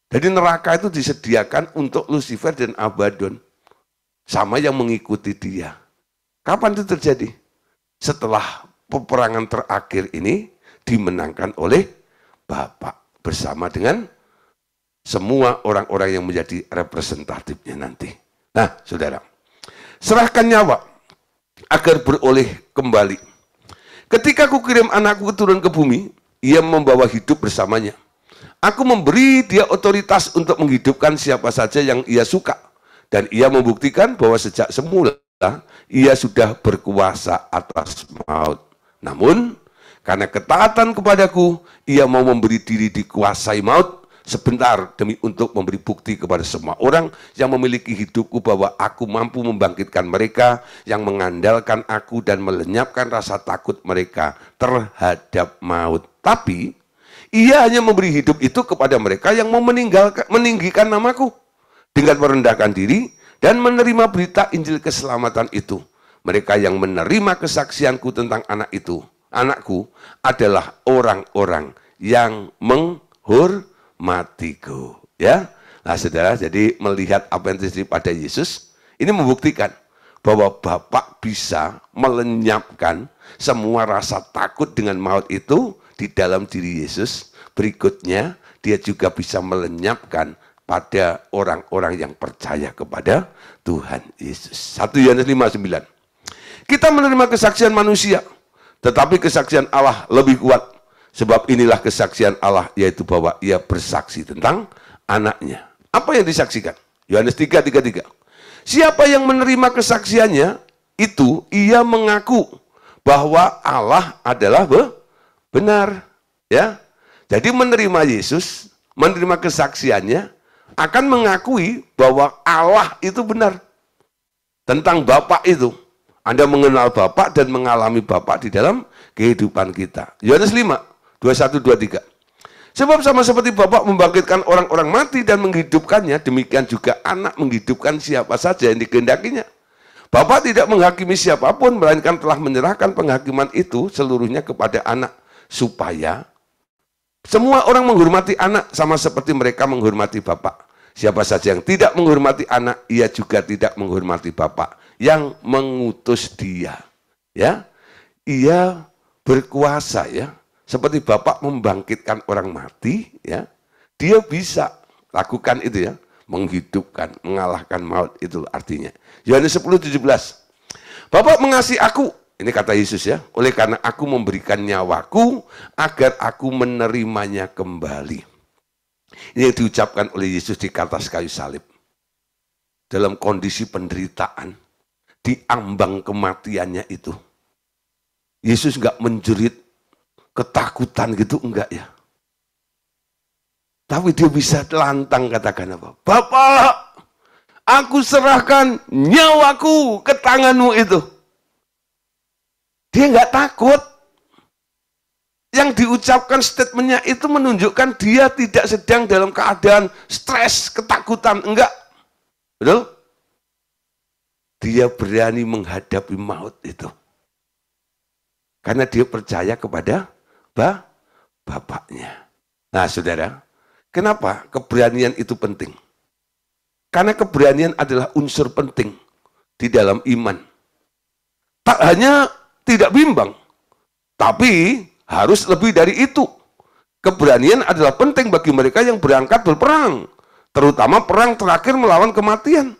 Jadi neraka itu disediakan untuk Lucifer dan Abaddon sama yang mengikuti dia. Kapan itu terjadi? Setelah peperangan terakhir ini dimenangkan oleh Bapa bersama dengan semua orang-orang yang menjadi representatifnya nanti. Nah, saudara, serahkan nyawa agar beroleh kembali. Ketika aku kirim anakku turun ke bumi, ia membawa hidup bersamanya. Aku memberi dia otoritas untuk menghidupkan siapa saja yang ia suka. Dan ia membuktikan bahwa sejak semula ia sudah berkuasa atas maut. Namun, karena ketaatan kepadaku, ia mau memberi diri dikuasai maut sebentar demi untuk memberi bukti kepada semua orang yang memiliki hidupku bahwa aku mampu membangkitkan mereka yang mengandalkan aku dan melenyapkan rasa takut mereka terhadap maut. Tapi ia hanya memberi hidup itu kepada mereka yang mau meninggikan namaku dengan merendahkan diri dan menerima berita Injil keselamatan itu. Mereka yang menerima kesaksianku tentang anakku adalah orang-orang yang menghormatiku. Ya, nah saudara, jadi melihat apa yang terjadi pada Yesus, ini membuktikan bahwa Bapa bisa melenyapkan semua rasa takut dengan maut itu di dalam diri Yesus. Berikutnya, dia juga bisa melenyapkan pada orang-orang yang percaya kepada Tuhan Yesus. 1 Yohanes 5:9. Kita menerima kesaksian manusia, tetapi kesaksian Allah lebih kuat. Sebab inilah kesaksian Allah, yaitu bahwa ia bersaksi tentang anaknya. Apa yang disaksikan? Yohanes 3:33. Siapa yang menerima kesaksiannya, itu ia mengaku bahwa Allah adalah benar. Ya, jadi menerima Yesus, menerima kesaksiannya, akan mengakui bahwa Allah itu benar. Tentang Bapa itu. Anda mengenal Bapa dan mengalami Bapa di dalam kehidupan kita. Yohanes 5:21-23. Sebab sama seperti Bapa membangkitkan orang-orang mati dan menghidupkannya, demikian juga anak menghidupkan siapa saja yang dikehendakinya. Bapa tidak menghakimi siapapun, melainkan telah menyerahkan penghakiman itu seluruhnya kepada anak, supaya semua orang menghormati anak sama seperti mereka menghormati Bapa. Siapa saja yang tidak menghormati anak, ia juga tidak menghormati Bapa yang mengutus dia. Ya, ia berkuasa ya. Seperti Bapa membangkitkan orang mati, ya, dia bisa lakukan itu ya, menghidupkan, mengalahkan maut, itu artinya. Yohanes 10:17. Bapa mengasihi aku, ini kata Yesus ya, oleh karena aku memberikan nyawaku agar aku menerimanya kembali. Ini yang diucapkan oleh Yesus di atas kayu salib. Dalam kondisi penderitaan, di ambang kematiannya itu, Yesus nggak menjerit ketakutan gitu, enggak ya. Tapi dia bisa lantang katakan apa? Bapak, aku serahkan nyawaku ke tanganmu itu. Dia enggak takut. Yang diucapkan statementnya itu menunjukkan dia tidak sedang dalam keadaan stres, ketakutan. Enggak. Betul? Dia berani menghadapi maut itu. Karena dia percaya kepada Bapaknya. Nah, saudara, kenapa keberanian itu penting? Karena keberanian adalah unsur penting di dalam iman. Tak hanya tidak bimbang, tapi harus lebih dari itu. Keberanian adalah penting bagi mereka yang berangkat berperang, terutama perang terakhir melawan kematian.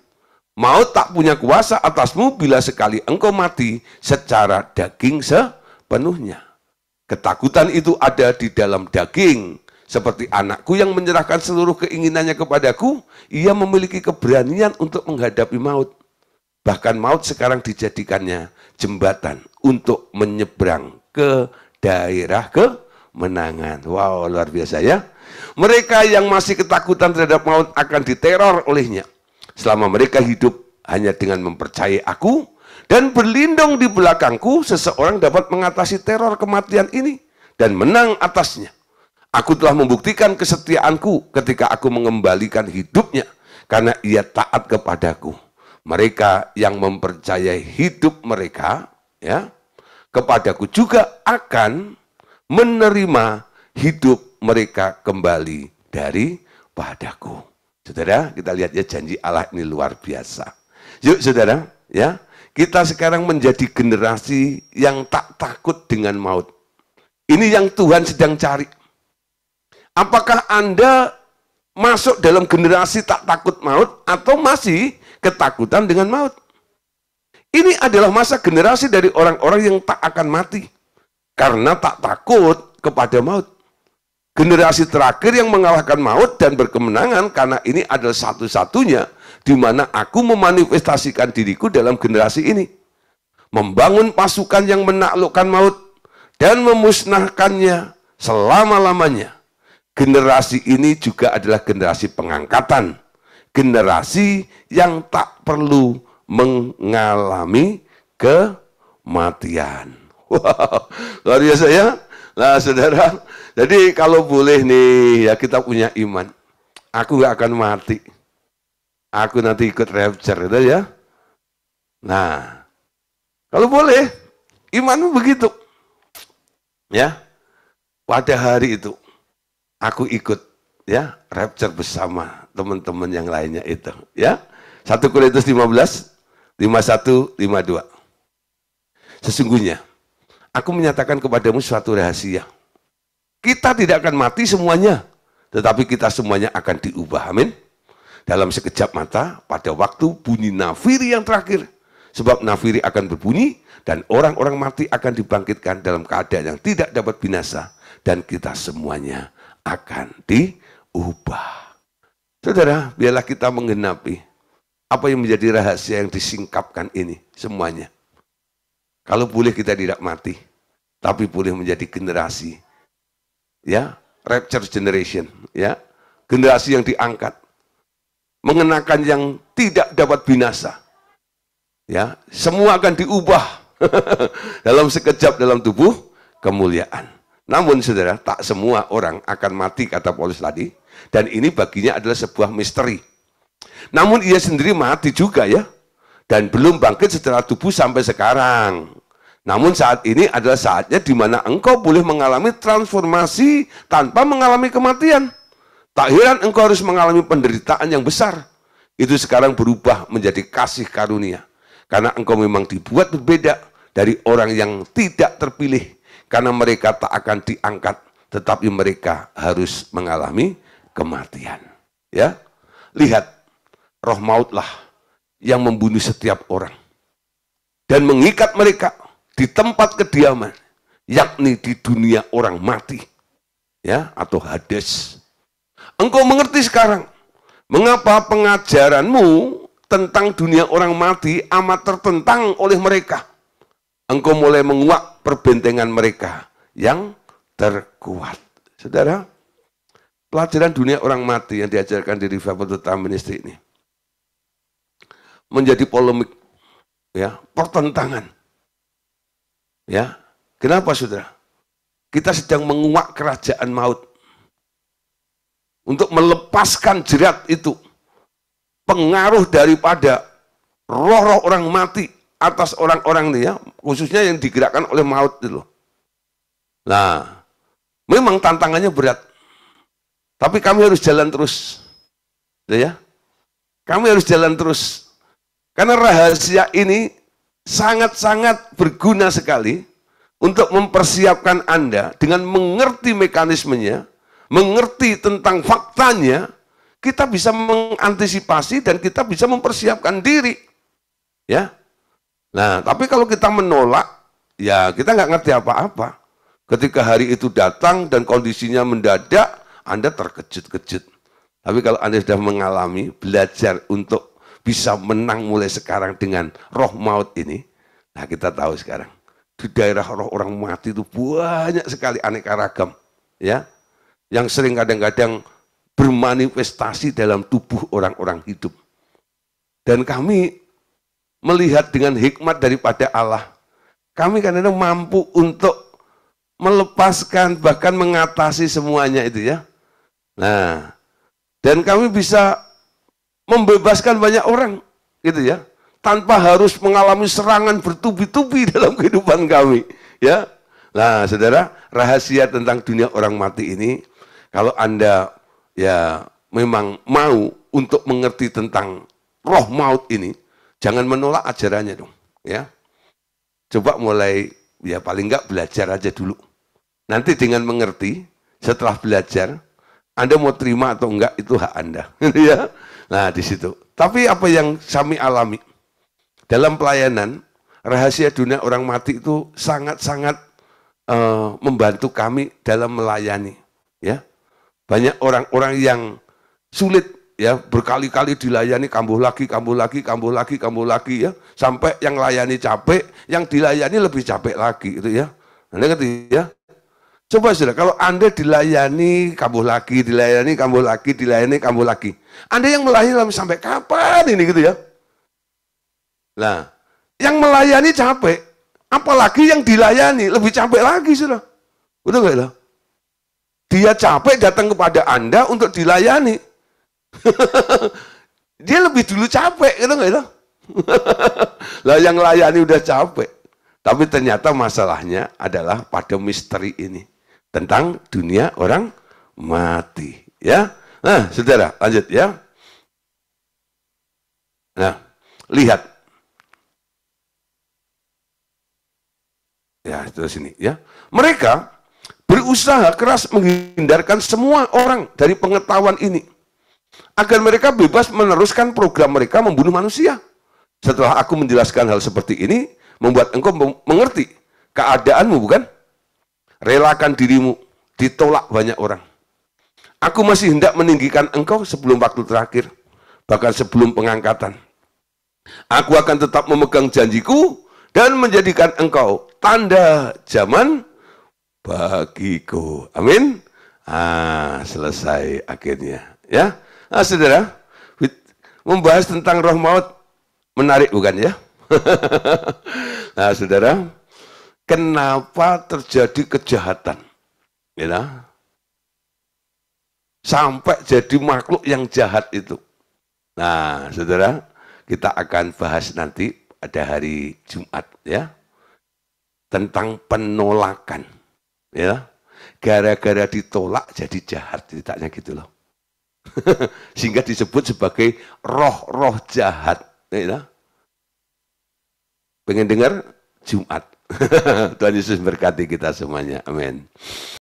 Maut tak punya kuasa atasmu bila sekali engkau mati secara daging sepenuhnya. Ketakutan itu ada di dalam daging. Seperti anakku yang menyerahkan seluruh keinginannya kepadaku, ia memiliki keberanian untuk menghadapi maut. Bahkan maut sekarang dijadikannya jembatan untuk menyeberang ke daerah kemenangan. Wow, luar biasa ya. Mereka yang masih ketakutan terhadap maut akan diteror olehnya. Selama mereka hidup hanya dengan mempercayai aku dan berlindung di belakangku, seseorang dapat mengatasi teror kematian ini dan menang atasnya. Aku telah membuktikan kesetiaanku ketika aku mengembalikan hidupnya karena ia taat kepadaku. Mereka yang mempercayai hidup mereka, ya, kepadaku juga akan menerima hidup mereka kembali daripadaku. Saudara, kita lihat ya, janji Allah ini luar biasa. Yuk saudara, ya, kita sekarang menjadi generasi yang tak takut dengan maut. Ini yang Tuhan sedang cari. Apakah Anda masuk dalam generasi tak takut maut atau masih ketakutan dengan maut? Ini adalah masa generasi dari orang-orang yang tak akan mati karena tak takut kepada maut. Generasi terakhir yang mengalahkan maut dan berkemenangan karena ini adalah satu-satunya di mana aku memanifestasikan diriku dalam generasi ini. Membangun pasukan yang menaklukkan maut dan memusnahkannya selama-lamanya. Generasi ini juga adalah generasi pengangkatan. Generasi yang tak perlu mengalami kematian. Wow, luar biasa ya. Nah saudara, jadi kalau boleh nih ya kita punya iman. Aku gak akan mati. Aku nanti ikut rapture itu ya. Nah, kalau boleh, imanmu begitu. Ya, pada hari itu aku ikut ya rapture bersama teman-teman yang lainnya itu. Ya, 1 Korintus 15, 51, 52. Sesungguhnya aku menyatakan kepadamu suatu rahasia. Kita tidak akan mati semuanya, tetapi kita semuanya akan diubah. Amin. Dalam sekejap mata, pada waktu bunyi nafiri yang terakhir. Sebab nafiri akan berbunyi, dan orang-orang mati akan dibangkitkan dalam keadaan yang tidak dapat binasa. Dan kita semuanya akan diubah. Saudara, biarlah kita menggenapi apa yang menjadi rahasia yang disingkapkan ini semuanya. Kalau boleh kita tidak mati, tapi boleh menjadi generasi, ya, rapture generation, ya, generasi yang diangkat, mengenakan yang tidak dapat binasa, ya, semua akan diubah dalam sekejap dalam tubuh kemuliaan. Namun saudara, tak semua orang akan mati kata Paulus tadi, dan ini baginya adalah sebuah misteri. Namun ia sendiri mati juga ya, dan belum bangkit setelah tubuh sampai sekarang. Namun saat ini adalah saatnya di mana engkau boleh mengalami transformasi tanpa mengalami kematian. Tak heran engkau harus mengalami penderitaan yang besar. Itu sekarang berubah menjadi kasih karunia. Karena engkau memang dibuat berbeda dari orang yang tidak terpilih. Karena mereka tak akan diangkat, tetapi mereka harus mengalami kematian. Ya, lihat, roh mautlah yang membunuh setiap orang dan mengikat mereka di tempat kediaman, yakni di dunia orang mati, ya, atau Hades. Engkau mengerti sekarang mengapa pengajaranmu tentang dunia orang mati amat tertentang oleh mereka. Engkau mulai menguak perbentengan mereka yang terkuat. Saudara, pelajaran dunia orang mati yang diajarkan di Revival Time Ministry ini menjadi polemik, ya, pertentangan. Ya, kenapa saudara? Kita sedang menguak kerajaan maut untuk melepaskan jerat itu, pengaruh daripada roh-roh orang mati atas orang-orang ini ya, khususnya yang digerakkan oleh maut itu. Nah, memang tantangannya berat, tapi kami harus jalan terus, ya. Kami harus jalan terus, karena rahasia ini sangat-sangat berguna sekali untuk mempersiapkan Anda dengan mengerti mekanismenya, mengerti tentang faktanya, kita bisa mengantisipasi dan kita bisa mempersiapkan diri. Ya. Nah, tapi kalau kita menolak, ya kita nggak ngerti apa-apa. Ketika hari itu datang dan kondisinya mendadak, Anda terkejut-kejut. Tapi kalau Anda sudah mengalami, belajar untuk bisa menang mulai sekarang dengan roh maut ini, nah kita tahu sekarang di daerah roh orang mati itu banyak sekali aneka ragam, ya, yang sering kadang-kadang bermanifestasi dalam tubuh orang-orang hidup. Dan kami melihat dengan hikmat daripada Allah, kami kadang-kadang mampu untuk melepaskan bahkan mengatasi semuanya itu ya. Nah, dan kami bisa membebaskan banyak orang gitu ya. tanpa harus mengalami serangan bertubi-tubi dalam kehidupan kami. Ya, nah saudara, rahasia tentang dunia orang mati ini, kalau Anda ya memang mau untuk mengerti tentang roh maut ini, jangan menolak ajarannya dong. Ya, coba mulai ya paling enggak belajar aja dulu. Nanti dengan mengerti, setelah belajar, Anda mau terima atau enggak itu hak Anda. Ya, nah di situ. Tapi apa yang kami alami dalam pelayanan, rahasia dunia orang mati itu sangat-sangat membantu kami dalam melayani. Ya, banyak orang-orang yang sulit ya, berkali-kali dilayani, kambuh lagi ya, sampai yang layani capek, yang dilayani lebih capek lagi itu ya. Anda ngerti ya? Coba saudara, kalau Anda dilayani kambuh lagi, dilayani kambuh lagi. Anda yang melayani sampai kapan ini gitu ya? Nah, yang melayani capek, apalagi yang dilayani lebih capek lagi, saudara. Betul nggak lah? Dia capek datang kepada Anda untuk dilayani. Dia lebih dulu capek, gitu nggak lah? Lah yang layani udah capek. Tapi ternyata masalahnya adalah pada misteri ini tentang dunia orang mati. Ya, nah, saudara, lanjut ya. Nah, lihat. Ya, terus ini ya. Mereka berusaha keras menghindarkan semua orang dari pengetahuan ini agar mereka bebas meneruskan program mereka membunuh manusia. Setelah aku menjelaskan hal seperti ini, membuat engkau mengerti keadaanmu, bukan? Relakan dirimu ditolak banyak orang. Aku masih hendak meninggikan engkau sebelum waktu terakhir, bahkan sebelum pengangkatan. Aku akan tetap memegang janjiku dan menjadikan engkau tanda zaman bagiku. Amin. Selesai akhirnya. Ya, saudara, membahas tentang roh maut menarik bukan ya? Nah, saudara, kenapa terjadi kejahatan? Ya, sampai jadi makhluk yang jahat itu. Nah, saudara, kita akan bahas nanti pada hari Jumat ya, tentang penolakan ya, gara-gara ditolak jadi jahat ceritanya gitu loh. Sehingga disebut sebagai roh-roh jahat ya. Pengen dengar Jumat. Tuhan Yesus berkati kita semuanya, amin.